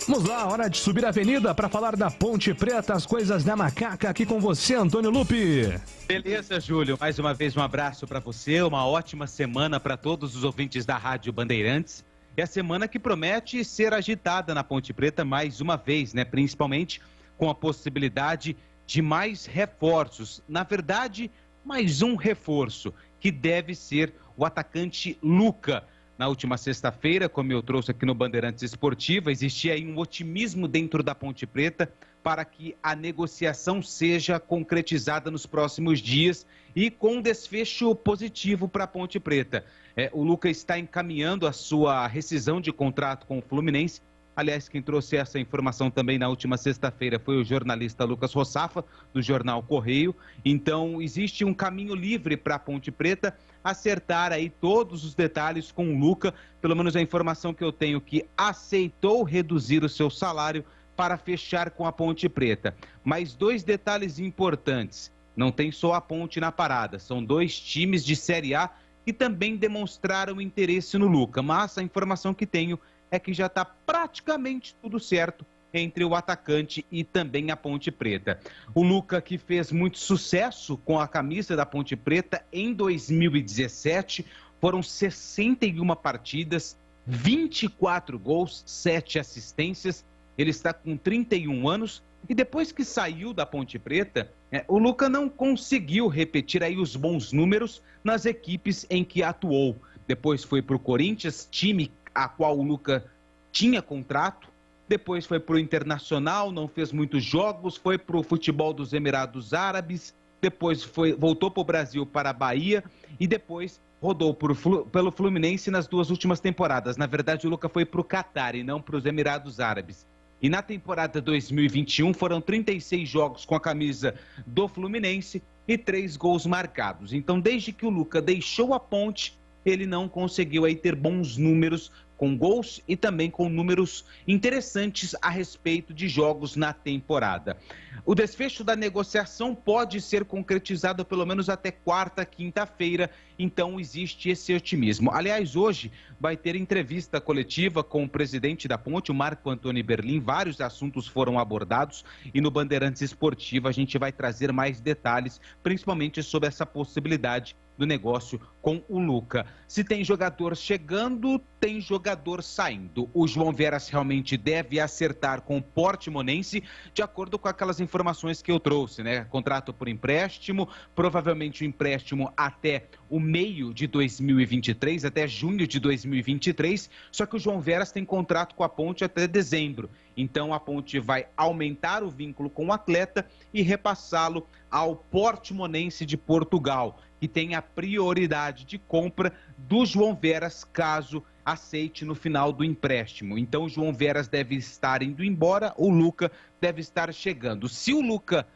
Vamos lá, hora de subir a avenida para falar da Ponte Preta, as coisas da macaca, aqui com você, Antônio Lupe. Beleza, Júlio, mais uma vez um abraço para você, uma ótima semana para todos os ouvintes da Rádio Bandeirantes. É a semana que promete ser agitada na Ponte Preta mais uma vez, né? Principalmente com a possibilidade de mais reforços. Na verdade, mais um reforço, que deve ser o atacante Luca. Na última sexta-feira, como eu trouxe aqui no Bandeirantes Esportiva, existia aí um otimismo dentro da Ponte Preta para que a negociação seja concretizada nos próximos dias e com um desfecho positivo para a Ponte Preta. O Luca está encaminhando a sua rescisão de contrato com o Fluminense. Aliás, quem trouxe essa informação também na última sexta-feira foi o jornalista Lucas Rossafa, do jornal Correio. Então, existe um caminho livre para a Ponte Preta acertar aí todos os detalhes com o Luca. Pelo menos a informação que eu tenho, que aceitou reduzir o seu salário para fechar com a Ponte Preta. Mas dois detalhes importantes: não tem só a Ponte na parada, são dois times de Série A que também demonstraram interesse no Luca. Mas a informação que tenho é que já está praticamente tudo certo entre o atacante e também a Ponte Preta. O Luca, que fez muito sucesso com a camisa da Ponte Preta em 2017, foram 61 partidas, 24 gols, 7 assistências. Ele está com 31 anos e depois que saiu da Ponte Preta, o Luca não conseguiu repetir aí os bons números nas equipes em que atuou. Depois foi para o Corinthians, time a qual o Luca tinha contrato. Depois foi para o Internacional, não fez muitos jogos, foi para o futebol dos Emirados Árabes, depois voltou para o Brasil, para a Bahia, e depois rodou pelo Fluminense nas duas últimas temporadas. Na verdade, o Luca foi para o Catar e não para os Emirados Árabes. E na temporada 2021 foram 36 jogos com a camisa do Fluminense e 3 gols marcados. Então, desde que o Luca deixou a Ponte, ele não conseguiu aí ter bons números com gols e também com números interessantes a respeito de jogos na temporada. O desfecho da negociação pode ser concretizado pelo menos até quarta, quinta-feira, então existe esse otimismo. Aliás, hoje vai ter entrevista coletiva com o presidente da Ponte, o Marco Antônio Berlim. Vários assuntos foram abordados e no Bandeirantes Esportiva a gente vai trazer mais detalhes, principalmente sobre essa possibilidade do negócio com o Luca. Se tem jogador chegando, tem jogador saindo. O João Veras realmente deve acertar com o Portimonense, de acordo com aquelas informações que eu trouxe, né? Contrato por empréstimo, provavelmente o empréstimo até o meio de 2023, até junho de 2023, só que o João Veras tem contrato com a Ponte até dezembro. Então a Ponte vai aumentar o vínculo com o atleta e repassá-lo ao Portimonense de Portugal, que tem a prioridade de compra do João Veras, caso aceite no final do empréstimo. Então o João Veras deve estar indo embora, o Luca deve estar chegando. Se o Luca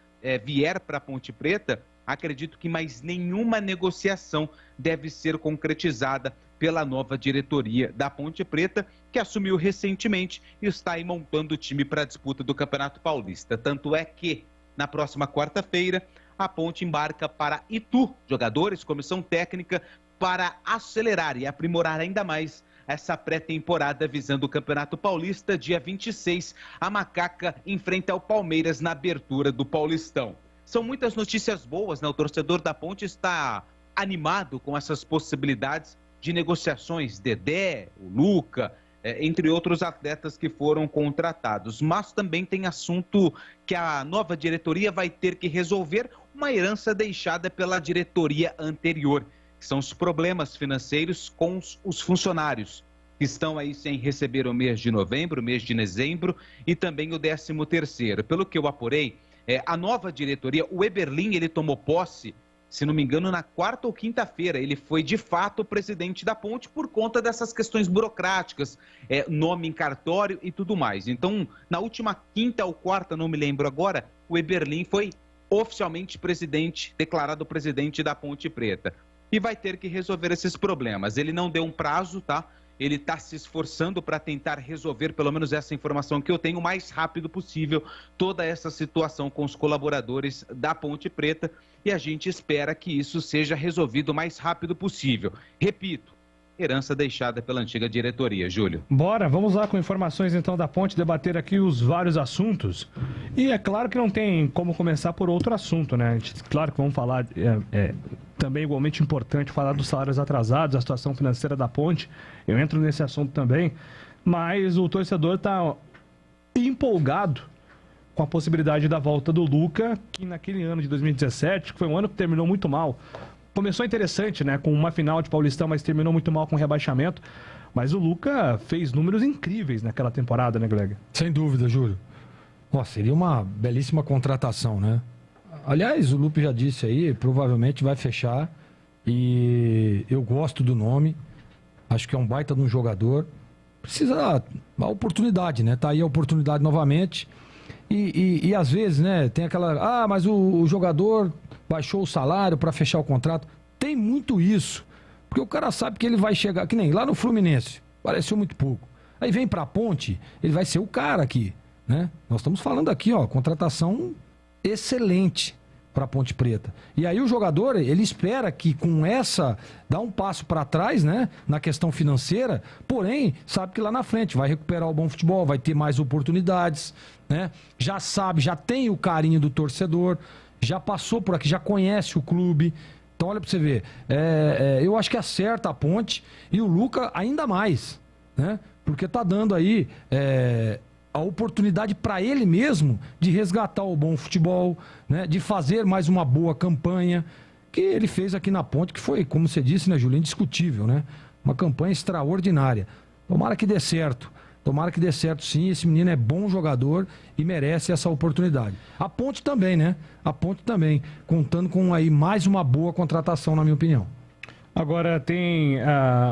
vier para a Ponte Preta, acredito que mais nenhuma negociação deve ser concretizada pela nova diretoria da Ponte Preta, que assumiu recentemente e está aí montando o time para a disputa do Campeonato Paulista. Tanto é que, na próxima quarta-feira, a Ponte embarca para Itu, jogadores, comissão técnica, para acelerar e aprimorar ainda mais essa pré-temporada visando o Campeonato Paulista. Dia 26, a Macaca enfrenta o Palmeiras na abertura do Paulistão. São muitas notícias boas, né? O torcedor da Ponte está animado com essas possibilidades de negociações. Dedé, o Luca, entre outros atletas que foram contratados. Mas também tem assunto que a nova diretoria vai ter que resolver, uma herança deixada pela diretoria anterior, que são os problemas financeiros com os funcionários, que estão aí sem receber o mês de novembro, o mês de dezembro e também o 13º. Pelo que eu apurei, a nova diretoria, o Eberlin, ele tomou posse, se não me engano, na quarta ou quinta-feira. Ele foi, de fato, o presidente da Ponte por conta dessas questões burocráticas, nome em cartório e tudo mais. Então, na última quinta ou quarta, não me lembro agora, o Eberlin foi oficialmente presidente, declarado presidente da Ponte Preta. E vai ter que resolver esses problemas. Ele não deu um prazo, tá? Ele está se esforçando para tentar resolver, pelo menos essa informação que eu tenho, o mais rápido possível, toda essa situação com os colaboradores da Ponte Preta, e a gente espera que isso seja resolvido o mais rápido possível. Repito, herança deixada pela antiga diretoria. Júlio. Bora, vamos lá com informações então da Ponte, debater aqui os vários assuntos. E é claro que não tem como começar por outro assunto, né? Claro que vamos falar, também igualmente importante, falar dos salários atrasados, a situação financeira da Ponte. Eu entro nesse assunto também, mas o torcedor está empolgado com a possibilidade da volta do Luca, que naquele ano de 2017, que foi um ano que terminou muito mal. Começou interessante, né, com uma final de Paulistão, mas terminou muito mal com rebaixamento. Mas o Luca fez números incríveis naquela temporada, né, Greg? Sem dúvida, Júlio. Nossa, seria uma belíssima contratação, né? Aliás, o Lupe já disse aí, provavelmente vai fechar. E eu gosto do nome. Acho que é um baita de um jogador. Precisa da oportunidade, né? Tá aí a oportunidade novamente. E às vezes, né, tem aquela... mas o jogador baixou o salário para fechar o contrato. Tem muito isso. Porque o cara sabe que ele vai chegar... Que nem lá no Fluminense. Pareceu muito pouco. Aí vem pra Ponte, ele vai ser o cara aqui, né? Nós estamos falando aqui, ó, contratação excelente para Ponte Preta. E aí o jogador, ele espera que com essa, dá um passo para trás, né, na questão financeira, porém, sabe que lá na frente vai recuperar o bom futebol, vai ter mais oportunidades, né? Já sabe, já tem o carinho do torcedor, já passou por aqui, já conhece o clube. Então olha para você ver, eu acho que acerta a Ponte e o Luca ainda mais, né? Porque tá dando aí a oportunidade para ele mesmo de resgatar o bom futebol, né? De fazer mais uma boa campanha que ele fez aqui na Ponte, que foi, como você disse, né, Júlio, indiscutível, né? Uma campanha extraordinária. Tomara que dê certo. Tomara que dê certo, sim. Esse menino é bom jogador e merece essa oportunidade. A Ponte também, né? A Ponte também, contando com aí mais uma boa contratação, na minha opinião. Agora tem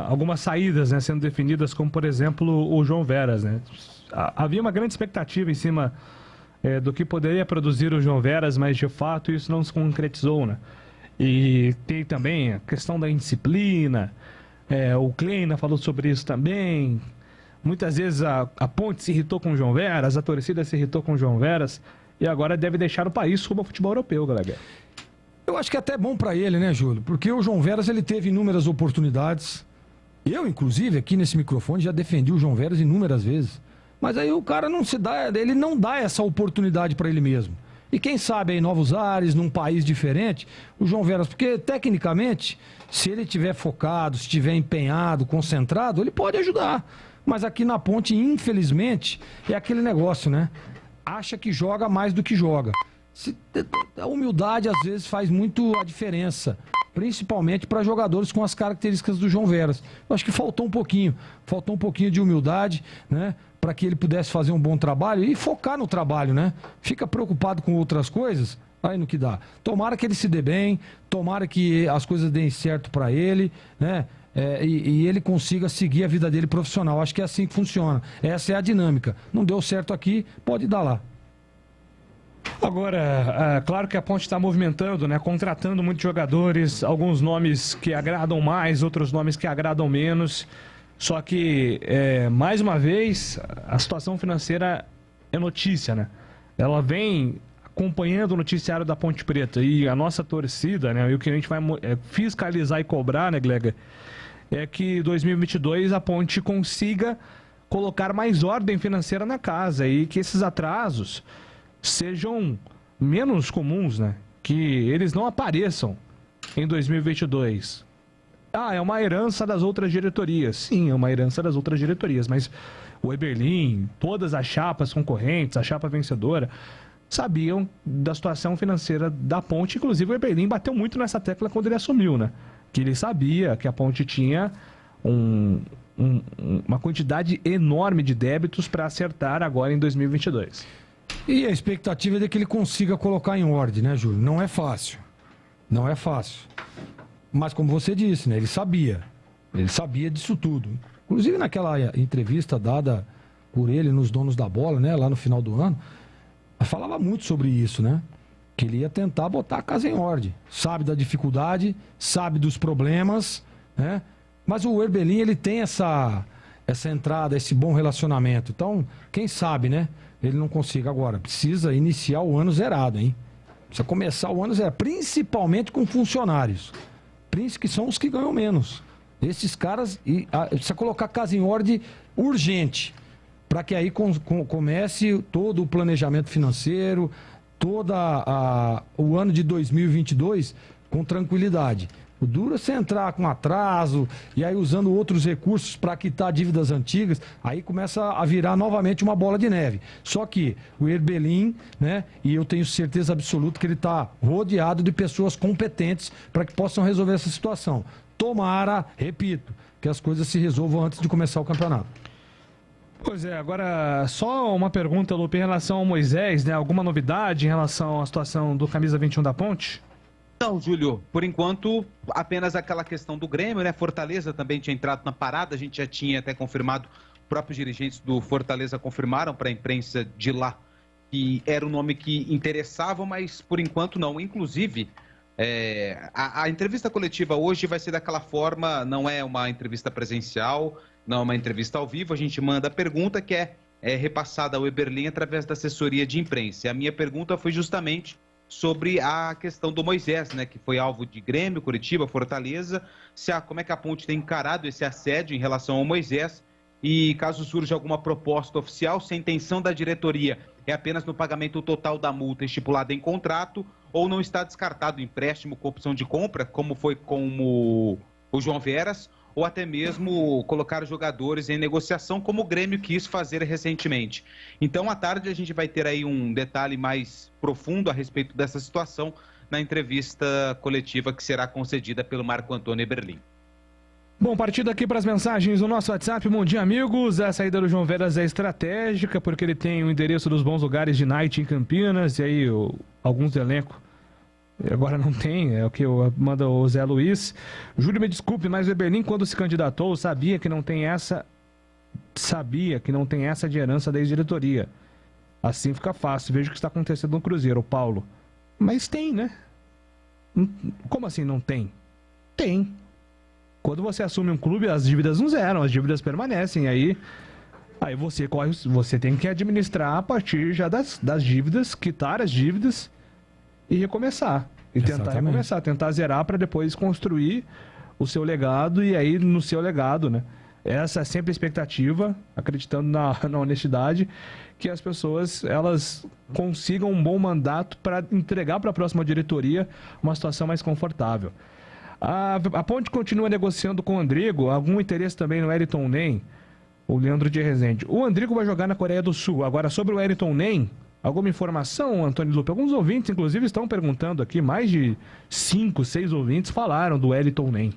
algumas saídas, né, sendo definidas, como por exemplo o João Veras, né? Havia uma grande expectativa em cima do que poderia produzir o João Veras, mas de fato isso não se concretizou, né? E tem também a questão da indisciplina, o Kleina falou sobre isso também. Muitas vezes a Ponte se irritou com o João Veras, a torcida se irritou com o João Veras e agora deve deixar o país rumo ao futebol europeu, galera. Eu acho que é até bom para ele, né, Júlio? Porque o João Veras, ele teve inúmeras oportunidades. Eu, inclusive, aqui nesse microfone, já defendi o João Veras inúmeras vezes. Mas aí o cara ele não dá essa oportunidade para ele mesmo. E quem sabe aí novos ares, num país diferente, o João Veras, porque tecnicamente, se ele estiver focado, se estiver empenhado, concentrado, ele pode ajudar. Mas aqui na Ponte, infelizmente, é aquele negócio, né? Acha que joga mais do que joga. A humildade, às vezes, faz muito a diferença. Principalmente para jogadores com as características do João Veras. Eu acho que faltou um pouquinho de humildade, né? Para que ele pudesse fazer um bom trabalho e focar no trabalho, né? Fica preocupado com outras coisas, aí no que dá. Tomara que ele se dê bem, tomara que as coisas deem certo para ele, né? E ele consiga seguir a vida dele profissional. Acho que é assim que funciona. Essa é a dinâmica. Não deu certo aqui, pode dar lá. Agora, claro que a Ponte está movimentando, né? Contratando muitos jogadores, alguns nomes que agradam mais, outros nomes que agradam menos. Só que, mais uma vez, a situação financeira é notícia, né? Ela vem acompanhando o noticiário da Ponte Preta e a nossa torcida, né, e o que a gente vai fiscalizar e cobrar, né, Glega, é que 2022 a Ponte consiga colocar mais ordem financeira na casa e que esses atrasos sejam menos comuns, né, que eles não apareçam em 2022. É uma herança das outras diretorias. Sim, é uma herança das outras diretorias, mas o Eberlin, todas as chapas concorrentes, a chapa vencedora, sabiam da situação financeira da Ponte. Inclusive o Eberlin bateu muito nessa tecla quando ele assumiu, né? Que ele sabia que a Ponte tinha uma quantidade enorme de débitos para acertar agora em 2022. E a expectativa é de que ele consiga colocar em ordem, né, Júlio? Não é fácil. Não é fácil. Mas como você disse, né? Ele sabia disso tudo. Inclusive naquela entrevista dada por ele nos Donos da Bola, né? Lá no final do ano, falava muito sobre isso, né? Que ele ia tentar botar a casa em ordem. Sabe da dificuldade, sabe dos problemas, né? Mas o Eberlin, ele tem essa entrada, esse bom relacionamento. Então, quem sabe, né? Ele não consiga agora. Precisa iniciar o ano zerado, hein? Precisa começar o ano zerado, principalmente com funcionários. Que são os que ganham menos. Esses caras, precisa colocar a casa em ordem urgente, para que aí comece todo o planejamento financeiro, o ano de 2022 com tranquilidade. O duro é você entrar com atraso e aí usando outros recursos para quitar dívidas antigas, aí começa a virar novamente uma bola de neve. Só que o Eberlin, né, e eu tenho certeza absoluta que ele está rodeado de pessoas competentes para que possam resolver essa situação. Tomara, repito, que as coisas se resolvam antes de começar o campeonato. Pois é, agora só uma pergunta, Lupe, em relação ao Moisés, né? Alguma novidade em relação à situação do camisa 21 da Ponte? Não, Júlio, por enquanto, apenas aquela questão do Grêmio, né? Fortaleza também tinha entrado na parada, a gente já tinha até confirmado, próprios dirigentes do Fortaleza confirmaram para a imprensa de lá que era um nome que interessava, mas por enquanto não. Inclusive, a entrevista coletiva hoje vai ser daquela forma, não é uma entrevista presencial, não é uma entrevista ao vivo, a gente manda a pergunta que é repassada ao Eberlin através da assessoria de imprensa. E a minha pergunta foi justamente sobre a questão do Moisés, né, que foi alvo de Grêmio, Curitiba, Fortaleza, como é que a Ponte tem encarado esse assédio em relação ao Moisés e caso surja alguma proposta oficial, se a intenção da diretoria é apenas no pagamento total da multa estipulada em contrato ou não está descartado o empréstimo com opção de compra, como foi com o João Veras, ou até mesmo colocar jogadores em negociação, como o Grêmio quis fazer recentemente. Então, à tarde, a gente vai ter aí um detalhe mais profundo a respeito dessa situação na entrevista coletiva que será concedida pelo Marco Antônio Eberlin. Bom, partindo aqui para as mensagens do nosso WhatsApp. Bom dia, amigos. A saída do João Veras é estratégica, porque ele tem o endereço dos bons lugares de night em Campinas, e aí alguns do elenco agora não tem, é o que manda o Zé Luiz. Júlio, me desculpe, mas o Eberlin, quando se candidatou, sabia que não tem essa de herança da ex-diretoria. Assim fica fácil. Veja o que está acontecendo no Cruzeiro, o Paulo. Mas tem, né? Como assim não tem? Tem. Quando você assume um clube, as dívidas não zeram, as dívidas permanecem. Aí você tem que administrar a partir já das dívidas, quitar as dívidas e recomeçar. E tentar recomeçar, tentar zerar para depois construir o seu legado e aí no seu legado, né? Essa é sempre a expectativa, acreditando na honestidade, que as pessoas elas consigam um bom mandato para entregar para a próxima diretoria uma situação mais confortável. A Ponte continua negociando com o Andrigo, algum interesse também no Wellington Nem, o Leandro de Rezende. O Andrigo vai jogar na Coreia do Sul. Agora, sobre o Wellington Nem, alguma informação, Antônio Lupe? Alguns ouvintes, inclusive, estão perguntando aqui, mais de 5, 6 ouvintes falaram do Wellington Nem.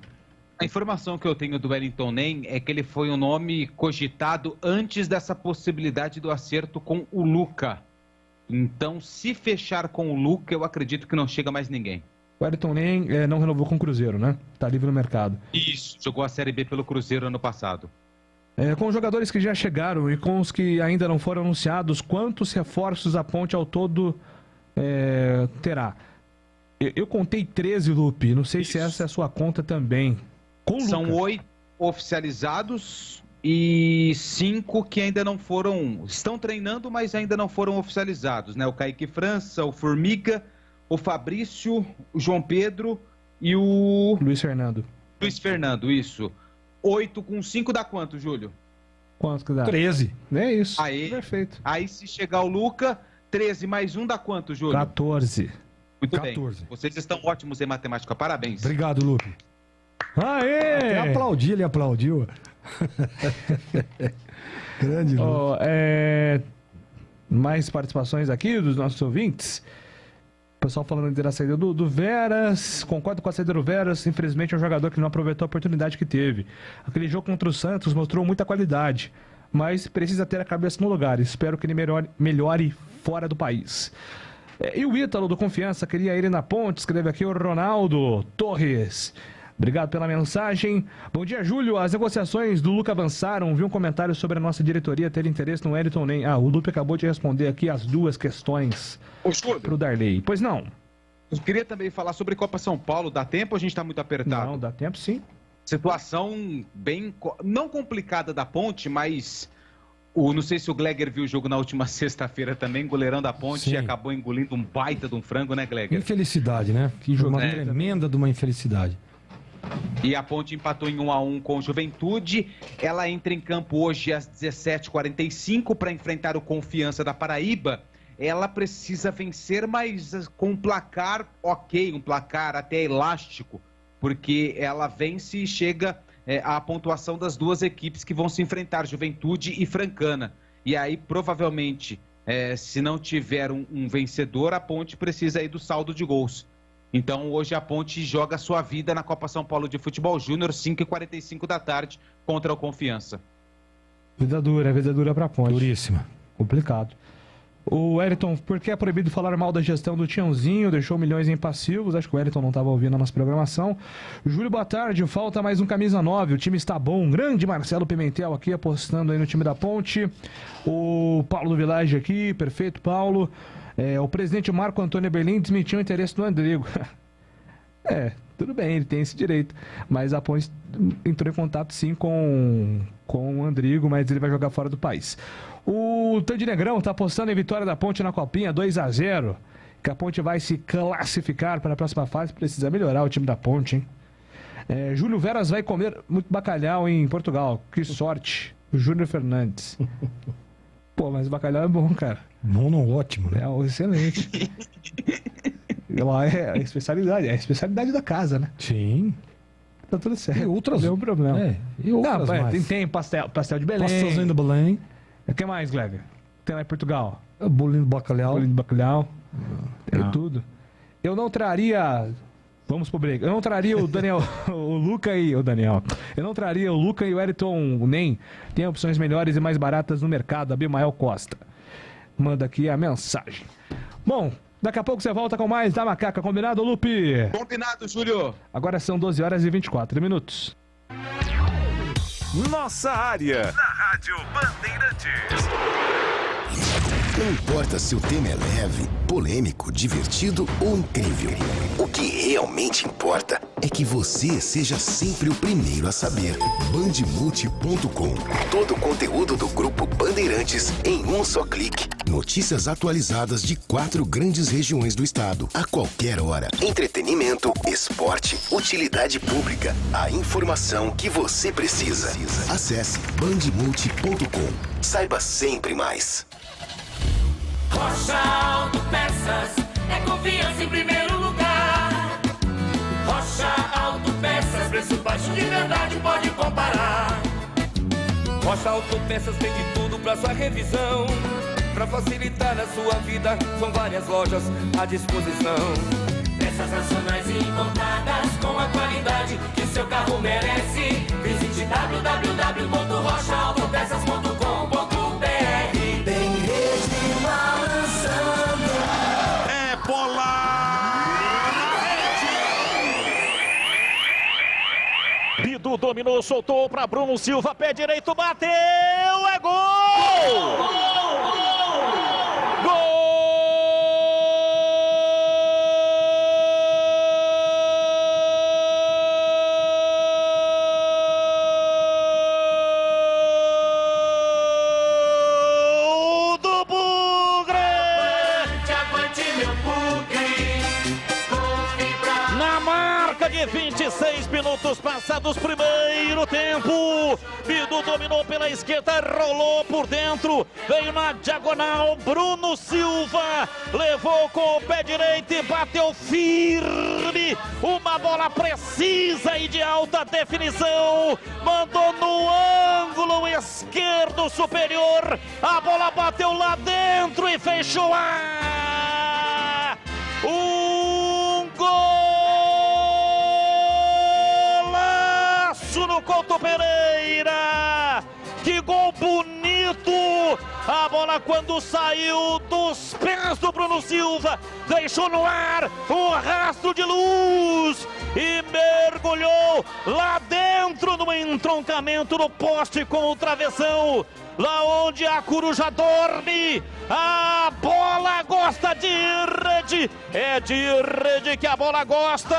A informação que eu tenho do Wellington Nem é que ele foi um nome cogitado antes dessa possibilidade do acerto com o Luca. Então, se fechar com o Luca, eu acredito que não chega mais ninguém. O Wellington Nem não renovou com o Cruzeiro, né? Tá livre no mercado. Isso, jogou a Série B pelo Cruzeiro ano passado. Com os jogadores que já chegaram e com os que ainda não foram anunciados, quantos reforços a Ponte ao todo terá? Eu contei 13, Lupe. Não sei se essa é a sua conta também. São 8 oficializados e 5 que ainda não foram, estão treinando, mas ainda não foram oficializados, né? O Kaique França, o Formiga, o Fabrício, o João Pedro e o... Luiz Fernando. Luiz Fernando, isso. 8 com 5 dá quanto, Júlio? Quanto que dá? 13. É isso. Aí, perfeito. Aí se chegar o Luca, 13 mais 1 dá quanto, Júlio? 14. Muito 14. bem. Vocês estão ótimos em matemática, parabéns. Obrigado, Lupe. Aê! Até aplaudi, ele aplaudiu. Grande, Lupe. Mais participações aqui dos nossos ouvintes. O pessoal falando da saída do Veras. Concordo com a saída do Veras. Infelizmente é um jogador que não aproveitou a oportunidade que teve. Aquele jogo contra o Santos mostrou muita qualidade, mas precisa ter a cabeça no lugar. Espero que ele melhore fora do país. E o Ítalo do Confiança, queria ele na ponte. Escreve aqui o Ronaldo Torres. Obrigado pela mensagem. Bom dia, Júlio. As negociações do Luca avançaram. Vi um comentário sobre a nossa diretoria ter interesse no Wellington Nem. O Lupe acabou de responder aqui as duas questões para o Darley. Pois não. Eu queria também falar sobre Copa São Paulo. Dá tempo ou a gente está muito apertado? Não, dá tempo sim. Situação bem... não complicada da Ponte, mas... não sei se o Gleger viu o jogo na última sexta-feira também, goleirão da Ponte, e acabou engolindo um baita de um frango, né, Gleger? Infelicidade, né? Que jogo tremenda de uma infelicidade. E a Ponte empatou em 1-1 com o Juventude. Ela entra em campo hoje às 17h45 para enfrentar o Confiança da Paraíba. Ela precisa vencer, mas com um placar ok, um placar até elástico, porque ela vence e chega à pontuação das duas equipes que vão se enfrentar, Juventude e Francana. E aí, provavelmente, se não tiver um vencedor, a Ponte precisa aí do saldo de gols. Então, hoje a Ponte joga sua vida na Copa São Paulo de Futebol Júnior, 5h45 da tarde, contra o Confiança. Vida dura pra Ponte. Duríssima. Complicado. O Wellington, por que é proibido falar mal da gestão do Tiãozinho? Deixou milhões em passivos. Acho que o Wellington não estava ouvindo a nossa programação. Júlio, boa tarde. Falta mais um camisa 9. O time está bom. Grande Marcelo Pimentel aqui apostando aí no time da Ponte. O Paulo do Village aqui. Perfeito, Paulo. O presidente Marco Antônio Berlim desmentiu o interesse do Andrigo. Tudo bem, ele tem esse direito. Mas a Ponte entrou em contato sim com o Andrigo, mas ele vai jogar fora do país. O Tandy Negrão está apostando em vitória da Ponte na Copinha, 2-0. Que a Ponte vai se classificar para a próxima fase. Precisa melhorar o time da Ponte, hein? Júlio Veras vai comer muito bacalhau em Portugal. Que sorte. O Júnior Fernandes. Pô, mas o bacalhau é bom, cara. Bom, não, ótimo, né? Excelente. É a especialidade da casa, né? Sim. Tá tudo certo. E outras... Não tem problema. E outras mais. Tem pastel de Belém. Pastelzinho de Belém. O que mais, Gleber? Tem lá em Portugal? Bolinho de bacalhau. Tem tudo. Eu não traria... Vamos pro break. Eu não traria o Daniel, o Luca e o Daniel. Eu não traria o Luca e o Wellington Nem. Tem opções melhores e mais baratas no mercado. Abimael Costa manda aqui a mensagem. Bom, daqui a pouco você volta com mais da Macaca. Combinado, Lupe? Combinado, Júlio. Agora são 12h24. Nossa área. Na Rádio Bandeirantes. Não importa se o tema é leve, polêmico, divertido ou incrível. O que realmente importa é que você seja sempre o primeiro a saber. Bandemulti.com. Todo o conteúdo do Grupo Bandeirantes em um só clique. Notícias atualizadas de 4 grandes regiões do estado. A qualquer hora. Entretenimento, esporte, utilidade pública. A informação que você precisa. Acesse bandemulti.com. Saiba sempre mais. Rocha Autopeças é confiança em primeiro lugar. Rocha Autopeças, preço baixo de verdade, pode comparar. Rocha Autopeças tem de tudo pra sua revisão. Pra facilitar a sua vida, são várias lojas à disposição. Peças nacionais e importadas com a qualidade que seu carro merece. Visite www.rochaautopeças.com.br. Tem rede balançando. É bola na rede. Bidu dominou, soltou para Bruno Silva, pé direito, bateu, é gol! Gol! Cerca de 26 minutos passados, primeiro tempo. Bidu dominou pela esquerda, rolou por dentro, veio na diagonal, Bruno Silva levou com o pé direito e bateu firme. Uma bola precisa e de alta definição, mandou no ângulo esquerdo superior, a bola bateu lá dentro e fechou a... Um golaço no Couto Pereira! Que gol bonito! A bola quando saiu dos pés do Bruno Silva, deixou no ar um rastro de luz e mergulhou lá dentro no entroncamento do poste com o travessão. Lá onde a coruja dorme, a bola gosta de rede, é de rede que a bola gosta.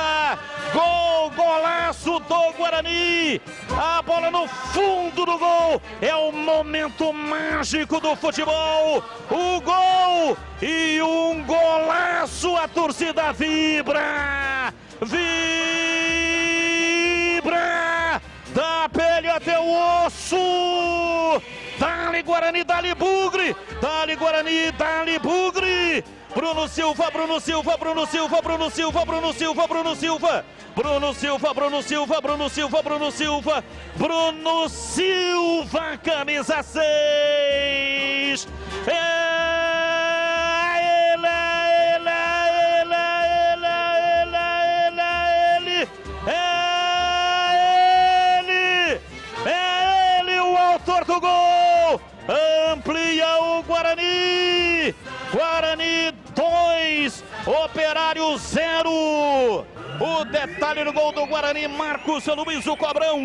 Gol, golaço do Guarani, a bola no fundo do gol, é o momento mágico do futebol. O gol e um golaço, a torcida vibra, vibra, da pele até o osso. Dali Guarani, dali Bugre, dali Guarani, dali Bugre. Bruno Silva, Bruno Silva, Bruno Silva, Bruno Silva, Bruno Silva, Bruno Silva, Bruno Silva, Bruno Silva, Bruno Silva, Bruno Silva, Bruno Silva, camisa 6. Ele, o autor do gol, amplia o Guarani. Guarani 2, Operário 0. O detalhe no gol do Guarani, Marcos Luiz, o Cobrão.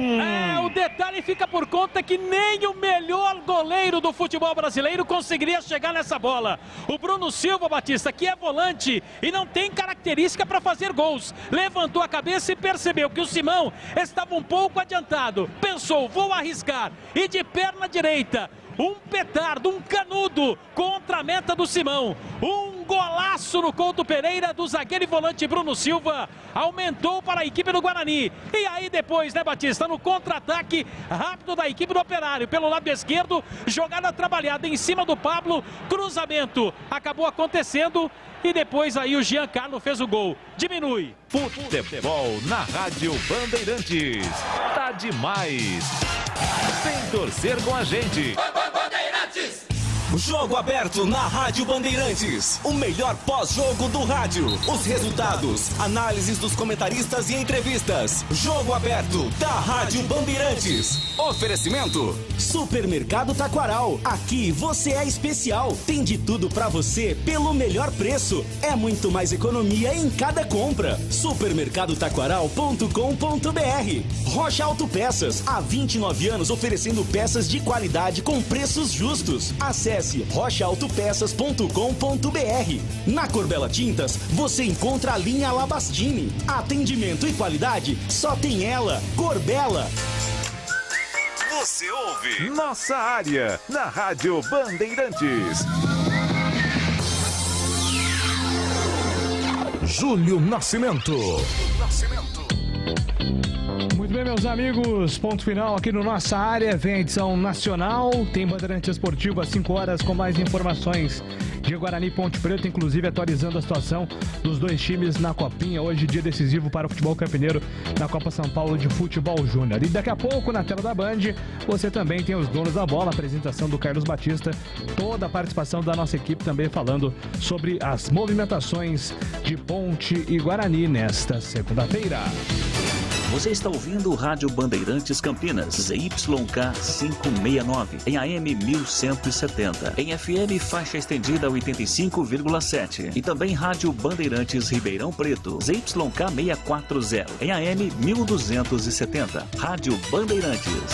O detalhe fica por conta que nem o melhor goleiro do futebol brasileiro conseguiria chegar nessa bola. O Bruno Silva, Batista, que é volante e não tem característica para fazer gols, levantou a cabeça e percebeu que o Simão estava um pouco adiantado. Pensou, vou arriscar, e de perna direita, um petardo, um canudo contra a meta do Simão. Um golaço no Couto Pereira do zagueiro e volante Bruno Silva. Aumentou para a equipe do Guarani. E aí depois, né, Batista, no contra-ataque rápido da equipe do Operário. Pelo lado esquerdo, jogada trabalhada em cima do Pablo. Cruzamento acabou acontecendo. E depois aí o Giancarlo fez o gol. Diminui. Futebol na Rádio Bandeirantes. Tá demais. Vem torcer com a gente. Bandeirantes! Jogo aberto na Rádio Bandeirantes. O melhor pós-jogo do rádio. Os resultados, análises dos comentaristas e entrevistas. Jogo aberto da Rádio Bandeirantes. Oferecimento: Supermercado Taquaral. Aqui você é especial. Tem de tudo pra você pelo melhor preço. É muito mais economia em cada compra. Supermercadotaquaral.com.br. Rocha Autopeças. Há 29 anos oferecendo peças de qualidade com preços justos. Acesse rochaautopeças.com.br. Na Corbella Tintas, você encontra a linha Labastini. Atendimento e qualidade, só tem ela. Corbella. Você ouve Nossa Área, na Rádio Bandeirantes. Júlio Nascimento. Muito bem, meus amigos, ponto final aqui no Nossa Área. Vem a edição nacional, tem Bandeirante Esportivo às 5 horas com mais informações de Guarani e Ponte Preta, inclusive atualizando a situação dos dois times na Copinha. Hoje, dia decisivo para o futebol campineiro na Copa São Paulo de Futebol Júnior. E daqui a pouco, na tela da Band, você também tem os donos da bola, a apresentação do Carlos Batista, toda a participação da nossa equipe também falando sobre as movimentações de Ponte e Guarani nesta segunda-feira. Você está ouvindo o Rádio Bandeirantes Campinas, ZYK 569, em AM 1170, em FM faixa estendida 85,7 e também Rádio Bandeirantes Ribeirão Preto, ZYK 640, em AM 1270, Rádio Bandeirantes.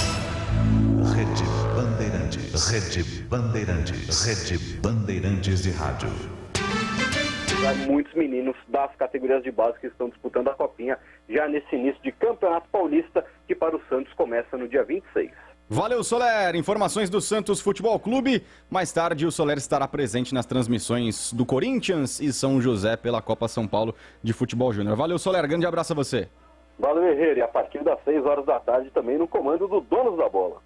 Rede Bandeirantes, Rede Bandeirantes, Rede Bandeirantes de Rádio. Muitos meninos das categorias de base que estão disputando a Copinha já nesse início de Campeonato Paulista, que para o Santos começa no dia 26. Valeu, Soler. Informações do Santos Futebol Clube. Mais tarde, o Soler estará presente nas transmissões do Corinthians e São José pela Copa São Paulo de Futebol Júnior. Valeu, Soler. Grande abraço a você. Valeu, Herrera. E a partir das 6 horas da tarde também no comando do Donos da Bola.